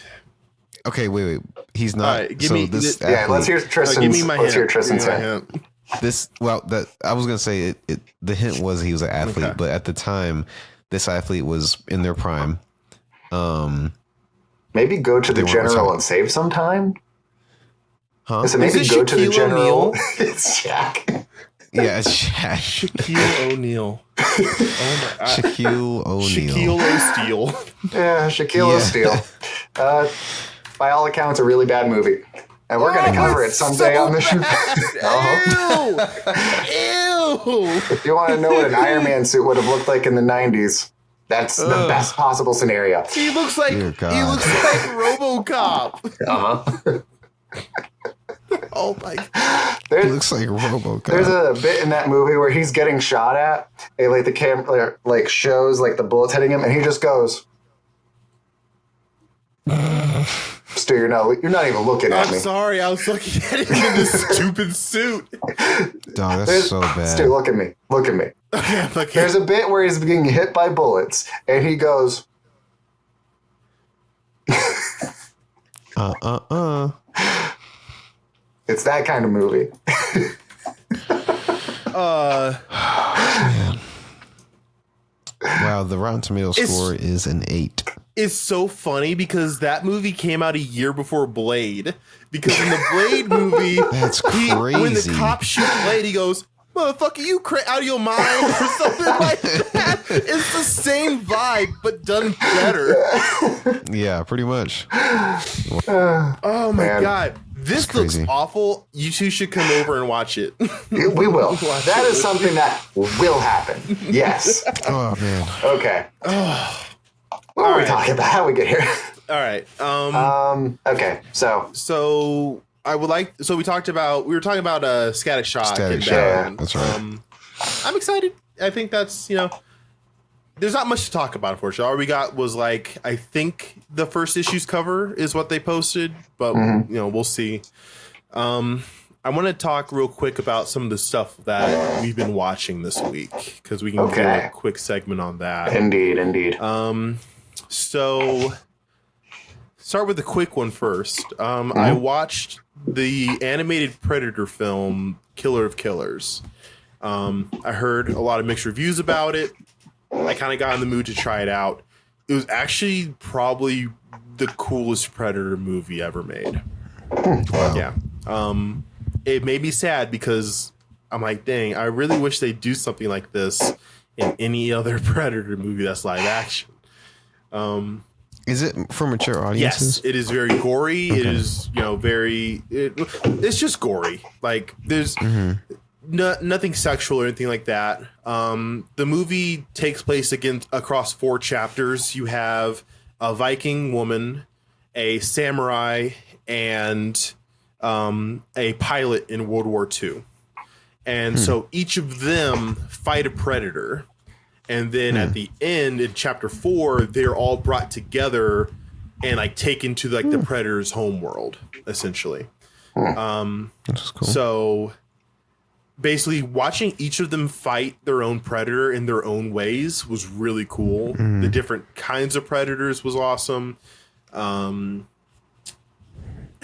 Okay, wait. He's not. All right, give me this the- Yeah, athlete, let's hear Tristan's. Give me my let's hear hint. Tristan's Give me my hint. hint. This. Well, that I was gonna say it. The hint was he was an athlete, Okay. but at the time, this athlete was in their prime. Maybe go to the weren't general retired. and save some time. Huh? So maybe it go to the Shaquille general. O'Neal? It's Shaq. Yeah, it's Shaq. Shaquille O'Neal. Oh my! Shaquille O'Neal. Shaquille O'Steal. Yeah, Shaquille O'Steal. By all accounts, a really bad movie. And we're going to cover it someday on the show. Ew! If you want to know what an Iron Man suit would have looked like in the 90s, that's the best possible scenario. He looks like Dear God. RoboCop. Uh-huh. Oh my! He looks like RoboCop. There's a bit in that movie where he's getting shot at, and like the camera like shows like the bullets hitting him, and he just goes. Stu, you're not even looking at I'm me. sorry, I was looking at him in this stupid suit. Dog, that's so bad. Stu, look at me. Look at me. Okay, okay. There's a bit where he's getting hit by bullets, and he goes. It's that kind of movie. Wow, the Rotten Tomatoes score is an 8. It's so funny because that movie came out a year before Blade. Because in the Blade movie, That's when the crazy. cop shoots Blade, he goes, "Motherfucker, you out of your mind," or something like that. It's the same vibe, but done better. Yeah, pretty much. Oh my Man. god, this looks crazy. awful. You two should come over and watch it. We will. That is something that will happen. Yes. Oh, man. Okay. What are we talking about? How we get here? All right. Okay. So I would like. So we were talking about Static Shock. Static and Shock, Batman. that's right. I'm excited. I think that's there's not much to talk about. Unfortunately, all we got was I think the first issue's cover is what they posted, but we'll see. I want to talk real quick about some of the stuff that we've been watching this week because we can do a quick segment on that. Indeed. So start with the quick one first. I watched the animated Predator film, Killer of Killers. I heard a lot of mixed reviews about it. I kind of got in the mood to try it out. It was actually probably the coolest Predator movie ever made. Wow. Yeah. It made me sad because I'm like, dang, I really wish they'd do something like this in any other Predator movie that's live action. Is it for mature audiences? Yes, it is very gory. Okay. It is, it's just gory. Like there's nothing sexual or anything like that. The movie takes place across 4 chapters. You have a Viking woman, a samurai, and a pilot in World War II. And so each of them fight a predator. And then at the end, in chapter 4, they're all brought together and like taken to like the predator's homeworld, essentially. That's cool. So basically watching each of them fight their own predator in their own ways was really cool. The different kinds of predators was awesome. It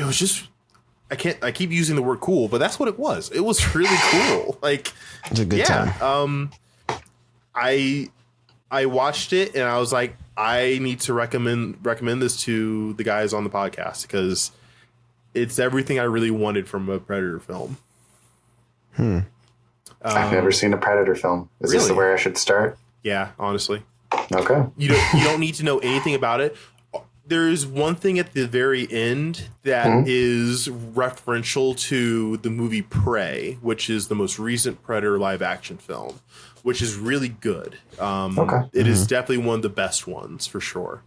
was just, I keep using the word cool, but that's what it was. It was really cool. Like, it's a good time. I watched it and I was like, I need to recommend this to the guys on the podcast because it's everything I really wanted from a Predator film. I've never seen a Predator film. Is this where I should start? Yeah, honestly. Okay. You don't need to know anything about it. There's one thing at the very end that is referential to the movie Prey, which is the most recent Predator live action film, which is really good. It is definitely one of the best ones for sure.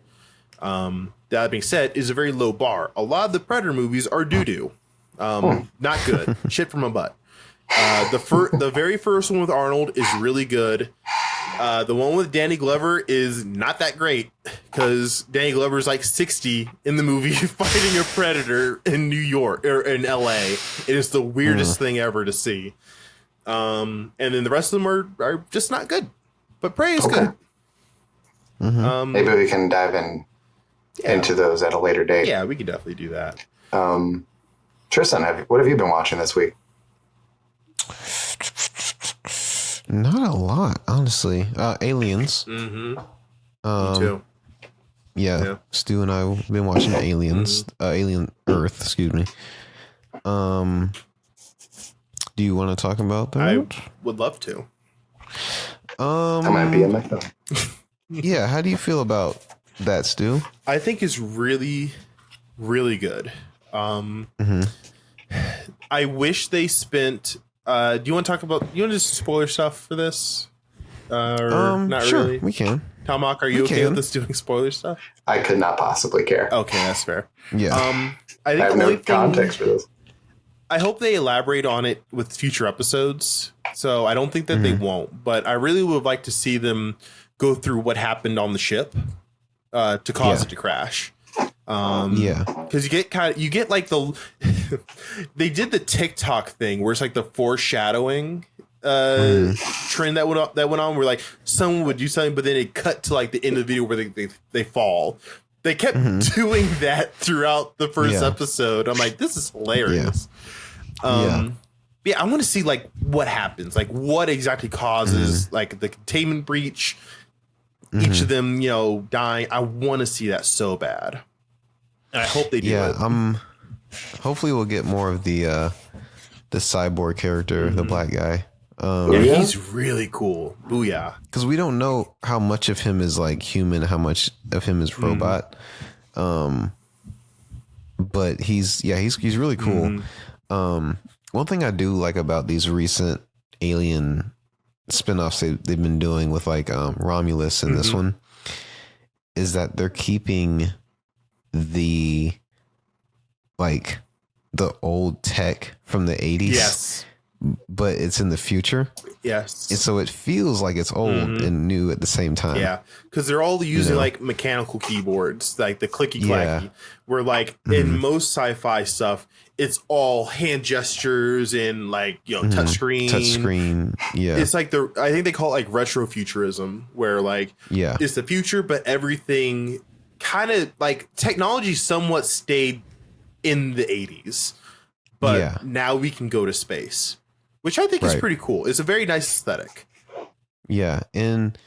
That being said, is a very low bar. A lot of the Predator movies are doo-doo. Not good. Shit from a butt. The very first one with Arnold is really good. The one with Danny Glover is not that great because Danny Glover's like 60 in the movie fighting a predator in New York or in LA. It is the weirdest thing ever to see. And then the rest of them are just not good. But Prey is good. Maybe we can dive into those at a later date. Yeah, we could definitely do that. Tristan, what have you been watching this week? Not a lot, honestly. Aliens. Me too. Yeah, Stu and I have been watching Aliens. Alien Earth, excuse me. Do you want to talk about that? I would love to. I might be in my phone. Yeah, how do you feel about that, Stu? I think it's really, really good. I wish they spent... do you want to talk about... You want to just spoiler stuff for this? Or not sure, really? We can. Tomak, are you okay with us doing spoiler stuff? I could not possibly care. Okay, that's fair. Yeah. I think I have no context for this. I hope they elaborate on it with future episodes. So I don't think that they won't, but I really would like to see them go through what happened on the ship to cause it to crash. Because you get like the they did the TikTok thing where it's like the foreshadowing trend that went on where like someone would do something, but then it cut to like the end of the video where they fall. They kept doing that throughout the first episode. I'm like, this is hilarious. I want to see like what happens, like what exactly causes like the containment breach, each of them, dying. I want to see that so bad. And I hope they do it. Hopefully we'll get more of the cyborg character, the black guy. He's really cool. Booyah. Because we don't know how much of him is like human, how much of him is robot. But he's really cool. One thing I do like about these recent Alien spinoffs they've been doing with like Romulus and this one is that they're keeping the old tech from the 80s. Yes. But it's in the future. Yes. And so it feels like it's old and new at the same time. Yeah. Because they're all using like mechanical keyboards, like the clicky clacky. Where like in most sci-fi stuff, it's all hand gestures and like, touchscreen. Touchscreen. Yeah. It's like I think they call it like retrofuturism, where like it's the future, but everything kind of like technology somewhat stayed in the 80s. But now we can go to space, which I think is pretty cool. It's a very nice aesthetic. Yeah. And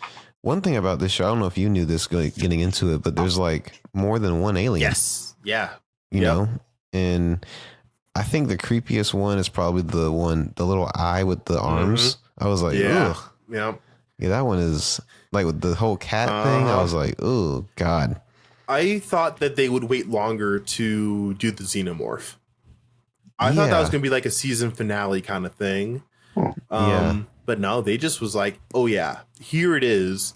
one thing about this show, I don't know if you knew this getting into it, but there's like more than one alien. Yes. Yeah. You know? And I think the creepiest one is probably the little eye with the arms. I was like, ugh. Yeah. Yeah, that one is like with the whole cat thing. I was like, oh, God. I thought that they would wait longer to do the xenomorph. I thought that was going to be like a season finale kind of thing. But no, they just was like, oh yeah, here it is.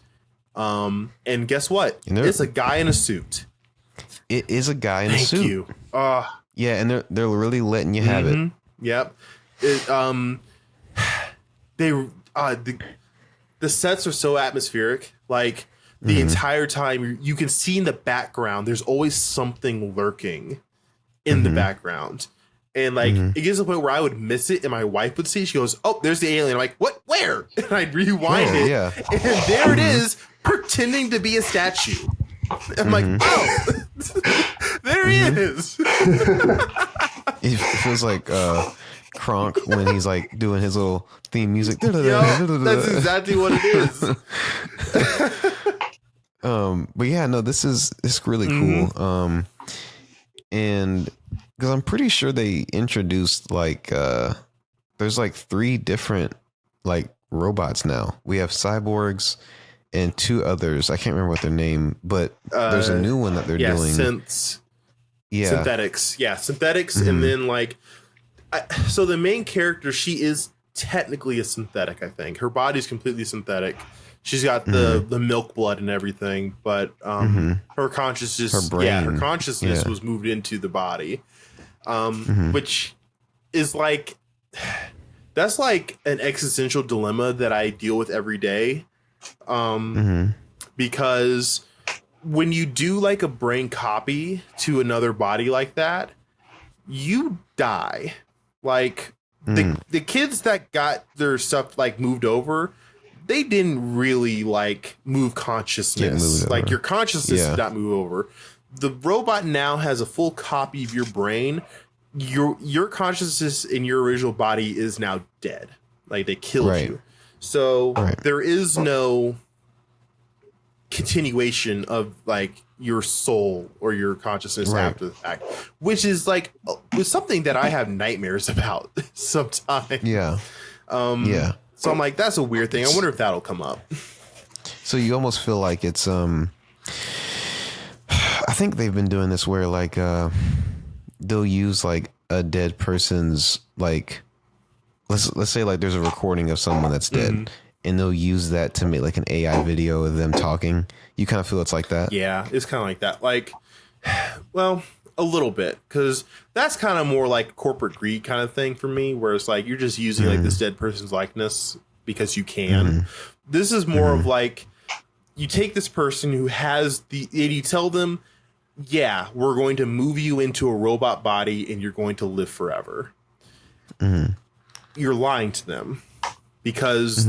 And guess what? It's a guy in a suit. It is a guy in a suit. Thank you. Yeah, and they're really letting you have it. Yep. The sets are so atmospheric. Like the entire time, you can see in the background, there's always something lurking in the background. And like it gets to the point where I would miss it, and my wife would see it. She goes, "Oh, there's the alien." I'm like, "What? Where?" And I'd rewind it, and there it is, pretending to be a statue. I'm like, "Oh, there he is." It feels like Kronk when he's like doing his little theme music. Yep, that's exactly what it is. But yeah, no, it's really cool. And because I'm pretty sure they introduced like there's like 3 different like robots now. We have cyborgs and 2 others. I can't remember what their name, but there's a new one that they're doing. Synthetics. And then like, so the main character, she is technically a synthetic. I think her body's completely synthetic. She's got the milk blood and everything, but her consciousness, her consciousness was moved into the body, which is like, that's like an existential dilemma that I deal with every day, because when you do like a brain copy to another body like that, you die. Like the kids that got their stuff like moved over, they didn't really like move consciousness. Like your consciousness did not move over. The robot now has a full copy of your brain. Your consciousness in your original body is now dead. Like they killed you. So there is no continuation of like your soul or your consciousness after the fact, which is like was something that I have nightmares about sometimes. So I'm like, that's a weird thing. I wonder if that'll come up. So you almost feel like it's I think they've been doing this where like they'll use like a dead person's like let's say like there's a recording of someone that's dead, and they'll use that to make like an AI video of them talking. You kind of feel it's like that? Yeah, it's kind of like that. Like, well, a little bit, because that's kind of more like corporate greed kind of thing for me, where it's like you're just using like this dead person's likeness because you can. This is more of like you take this person who has and you tell them, yeah, we're going to move you into a robot body and you're going to live forever. You're lying to them because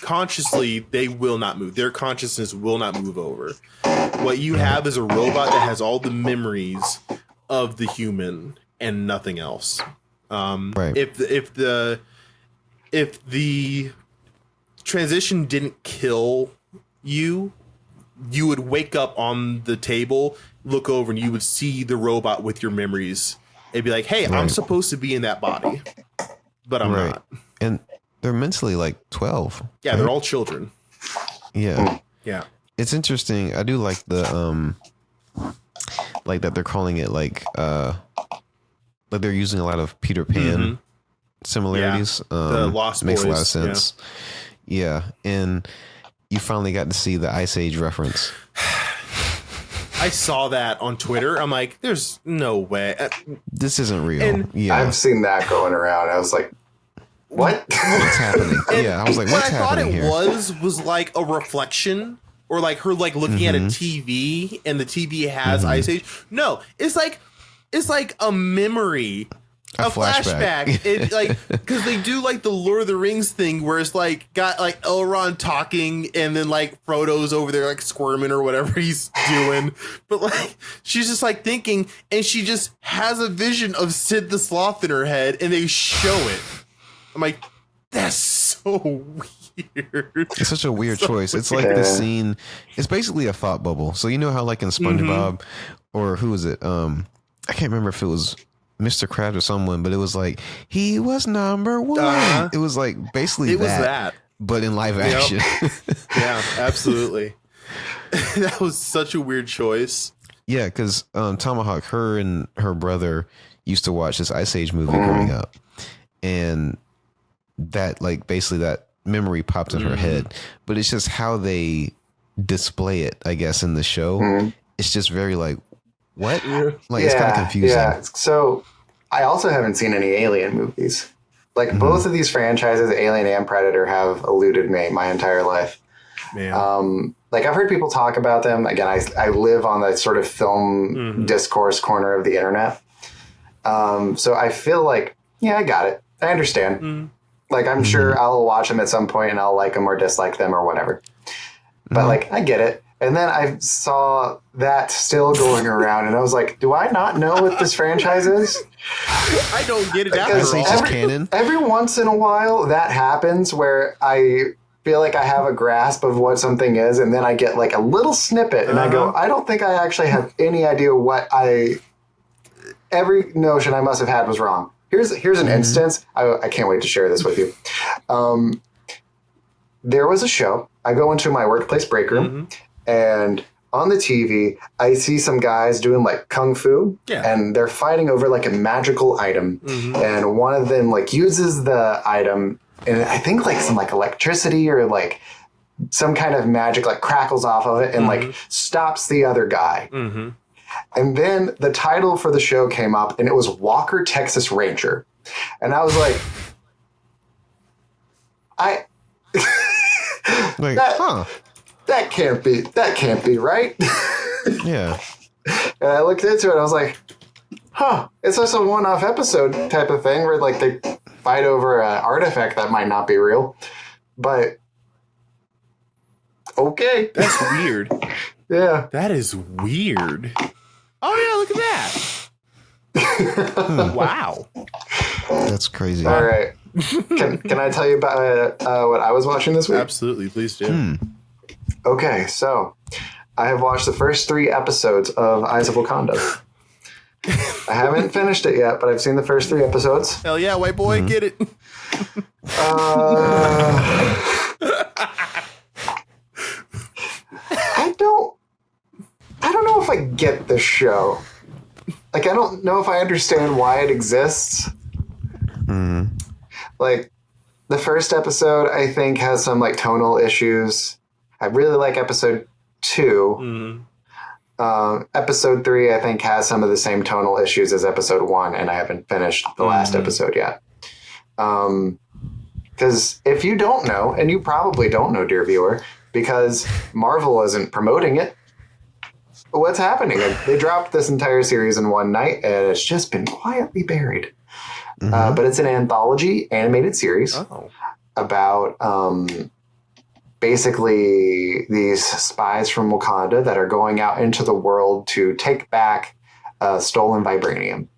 consciously they will not move. Their consciousness will not move over. What you have is a robot that has all the memories of the human and nothing else. If the transition didn't kill you, you would wake up on the table, look over, and you would see the robot with your memories. It'd be like, hey, I'm supposed to be in that body, but I'm not. And they're mentally like 12. Yeah, they're all children. Yeah. It's interesting. I do like the like that they're calling it like they're using a lot of Peter Pan similarities. The Lost makes Boys, a lot of sense. Yeah, and you finally got to see the Ice Age reference. I saw that on Twitter. I'm like, there's no way. This isn't real. And I've seen that going around. I was like, what? What's happening? I was like, what's happening here? What I thought it was like a reflection, or like her like looking at a TV and the TV has Ice Age. No, it's like a memory. A flashback. It like because they do like the Lord of the Rings thing where it's like got like Elrond talking and then like Frodo's over there like squirming or whatever he's doing, but like she's just like thinking and she just has a vision of Sid the Sloth in her head and they show it. I'm like, that's so weird. It's such a weird choice. It's like the scene. It's basically a thought bubble. So you know how like in SpongeBob or who is it? I can't remember if it was Mr. Krabs or someone, but it was like he was number one. It was like basically was that, but in live action. Yeah, absolutely. That was such a weird choice. Yeah, because Tomahawk, her and her brother used to watch this Ice Age movie growing up, and that like basically that memory popped in her head, but it's just how they display it, I guess, in the show. It's just very like, what? Like, it's kind of confusing. Yeah. So I also haven't seen any Alien movies. Like both of these franchises, Alien and Predator, have eluded me my entire life. Man. Like I've heard people talk about them. Again, I live on the sort of film discourse corner of the internet. So I feel like, yeah, I got it. I understand. Like I'm sure I'll watch them at some point and I'll like them or dislike them or whatever. But like, I get it. And then I saw that still going around and I was like, do I not know what this franchise is? I don't get it Because after all. just canon. Every once in a while that happens where I feel like I have a grasp of what something is and then I get like a little snippet and I go, I don't think I actually have any idea what every notion I must have had was wrong. Here's an instance. I can't wait to share this with you. There was a show. I go into my workplace break room and on the TV, I see some guys doing like kung fu and they're fighting over like a magical item. And one of them like uses the item and I think like some like electricity or like some kind of magic like crackles off of it and like stops the other guy. And then the title for the show came up and it was Walker, Texas Ranger. And I was like, that can't be right. Yeah. And I looked into it and I was like, it's just a one-off episode type of thing where like they fight over an artifact that might not be real. But okay. That's weird. Yeah. That is weird. Oh yeah, look at that. Wow. That's crazy. All right. Can I tell you about what I was watching this week? Absolutely, please do. Okay, so I have watched the first 3 episodes of Eyes of Wakanda. I haven't finished it yet, but I've seen the first 3 episodes. Hell yeah, white boy, get it. I don't know if I get the show. Like, I don't know if I understand why it exists. Like, the first episode, I think, has some, like, tonal issues. I really like episode 2. Episode 3, I think, has some of the same tonal issues as episode 1, and I haven't finished the last episode yet. Because if you don't know, and you probably don't know, dear viewer, because Marvel isn't promoting it, what's happening? They dropped this entire series in one night, and it's just been quietly buried. But it's an anthology animated series about basically these spies from Wakanda that are going out into the world to take back stolen vibranium.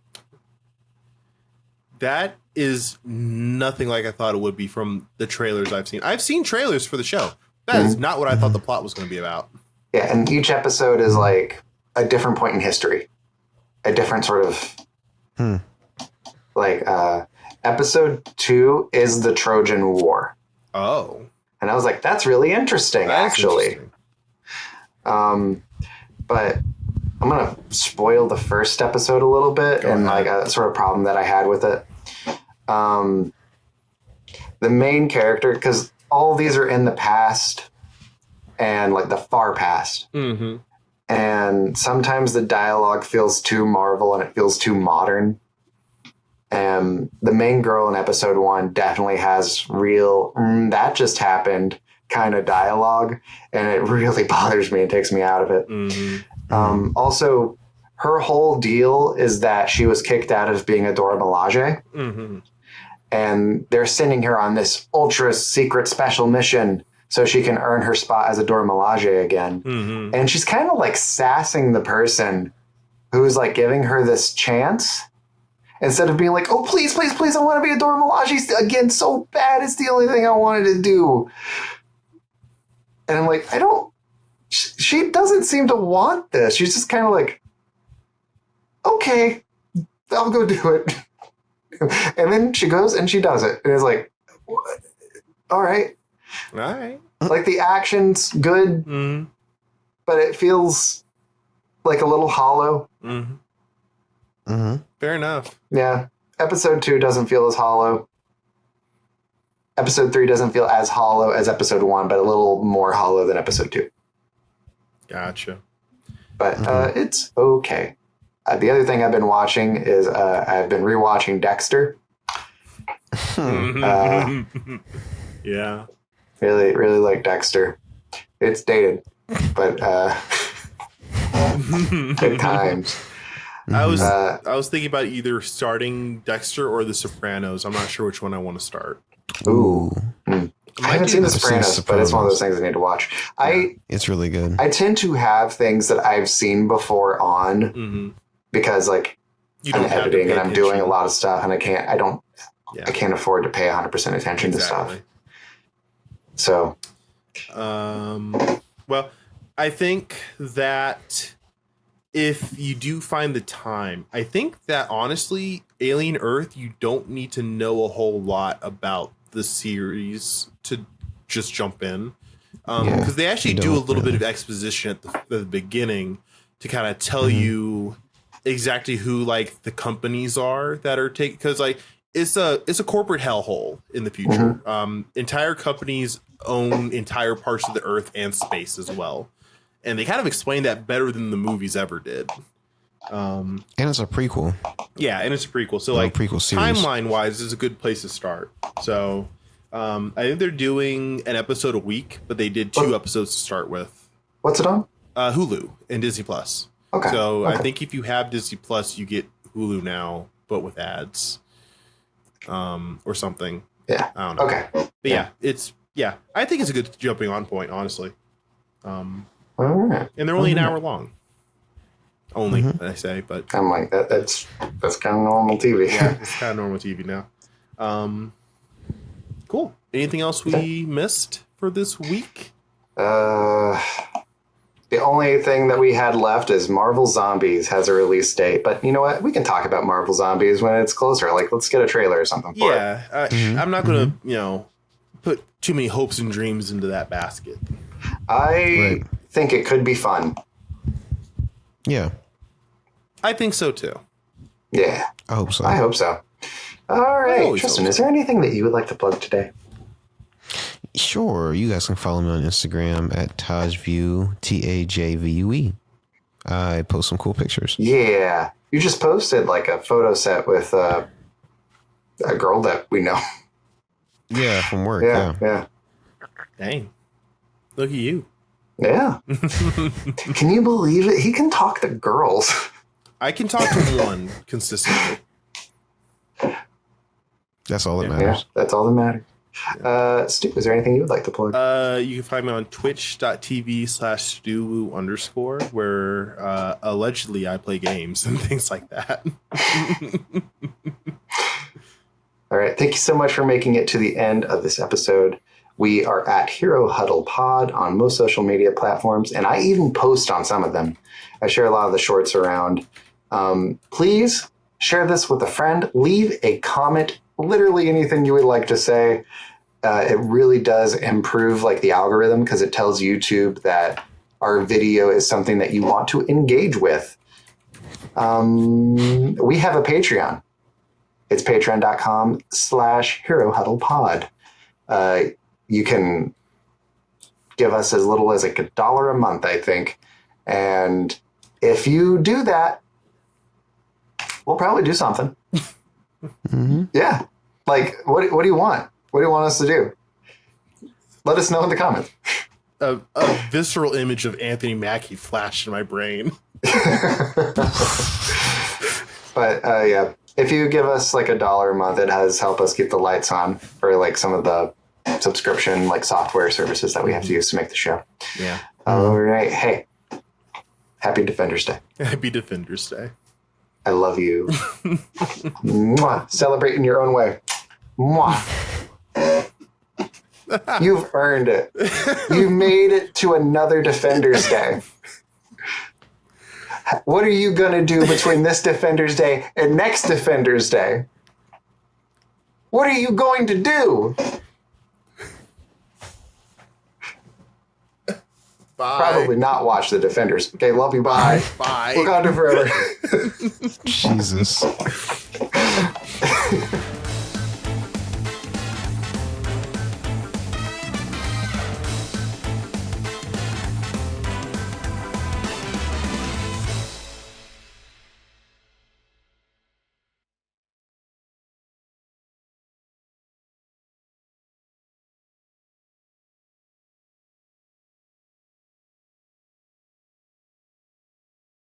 That is nothing like I thought it would be from the trailers I've seen. I've seen trailers for the show. That is not what I thought the plot was going to be about. Yeah, and each episode is like a different point in history. A different sort of... Like, episode 2 is the Trojan War. Oh. And I was like, that's really interesting, actually. But I'm going to spoil the first episode a little bit and like a sort of problem that I had with it. The main character, because all these are in the past and like the far past. And sometimes the dialogue feels too Marvel and it feels too modern. The main girl in episode 1 definitely has real, that just happened kind of dialogue, and it really bothers me and takes me out of it. Also, her whole deal is that she was kicked out of being a Dora Milaje, and they're sending her on this ultra secret special mission so she can earn her spot as a Dora Milaje again. And she's kind of like sassing the person who's like giving her this chance. Instead of being like, oh, please, please, please, I want to be a Dora Milaje again so bad. It's the only thing I wanted to do. And I'm like, she doesn't seem to want this. She's just kind of like, okay, I'll go do it. And then she goes and she does it. And it's like, what? All right. Like the action's good, but it feels like a little hollow. Fair enough. Yeah. Episode 2 doesn't feel as hollow. episode 3 doesn't feel as hollow as episode 1, but a little more hollow than episode 2. Gotcha. But it's okay. The other thing I've been watching is I've been rewatching Dexter. Yeah. Really, really like Dexter. It's dated, but good times. I was thinking about either starting Dexter or The Sopranos. I'm not sure which one I want to start. Ooh. I haven't seen The Sopranos, but it's one of those things I need to watch. It's really good. I tend to have things that I've seen before on because like I'm editing and I'm doing a lot of stuff and I can't afford to pay 100% attention to stuff. So, well, I think that if you do find the time, I think that honestly, Alien Earth, you don't need to know a whole lot about the series to just jump in. Because they actually do a little bit of exposition at the beginning to kind of tell you exactly who like the companies are that are taking, because like it's a corporate hellhole in the future. Entire companies own entire parts of the Earth and space as well. And they kind of explain that better than the movies ever did. And it's a prequel. Yeah, and it's a prequel. So like prequel series. Timeline wise is a good place to start. So I think they're doing an episode a week, but they did 2 episodes to start with. What's it on? Hulu and Disney Plus. Okay. So I think if you have Disney Plus, you get Hulu now, but with ads. Or something. Yeah. I don't know. Okay. But I think it's a good jumping on point, honestly. All right. And they're only an hour long. Only, I say, but I'm like that's kind of normal TV. yeah, it's kind of normal TV now. Cool. Anything else we missed for this week? The only thing that we had left is Marvel Zombies has a release date, but you know what? We can talk about Marvel Zombies when it's closer. Like, let's get a trailer or something for it. I'm not going to, put too many hopes and dreams into that basket. I think it could be fun. Yeah. I think so, too. Yeah. I hope so. I hope so. All right. Tristan, is there anything that you would like to plug today? Sure. You guys can follow me on Instagram at Tajview, TAJVUE. I post some cool pictures. Yeah. You just posted like a photo set with a girl that we know. Yeah, from work. Yeah. Dang. Look at you. Yeah. Can you believe it? He can talk to girls. I can talk to one consistently. That's all that matters. Yeah, that's all that matters. Stu, is there anything you would like to plug? You can find me on twitch.tv/StuWoo_, where allegedly I play games and things like that. All right. Thank you so much for making it to the end of this episode. We are at Hero Huddle Pod on most social media platforms, and I even post on some of them. I share a lot of the shorts around. Please share this with a friend. Leave a comment, literally anything you would like to say. It really does improve like the algorithm because it tells YouTube that our video is something that you want to engage with. We have a Patreon. It's patreon.com/Hero Huddle Pod. You can give us as little as like $1 a month, I think. And if you do that, we'll probably do something. Yeah. Like, what do you want? What do you want us to do? Let us know in the comments. A visceral image of Anthony Mackie flashed in my brain. But yeah, if you give us like $1 a month, it has helped us keep the lights on for like some of the subscription like software services that we have to use to make the show. Yeah. All right. Hey, happy Defenders Day. Happy Defenders Day. I love you. Mwah. Celebrate in your own way. Mwah. You've earned it. You made it to another Defenders Day. What are you going to do between this Defenders Day and next Defenders Day? What are you going to do? Bye. Probably not watch the Defenders. Okay, love you. Bye. Bye. Wakanda forever. Jesus.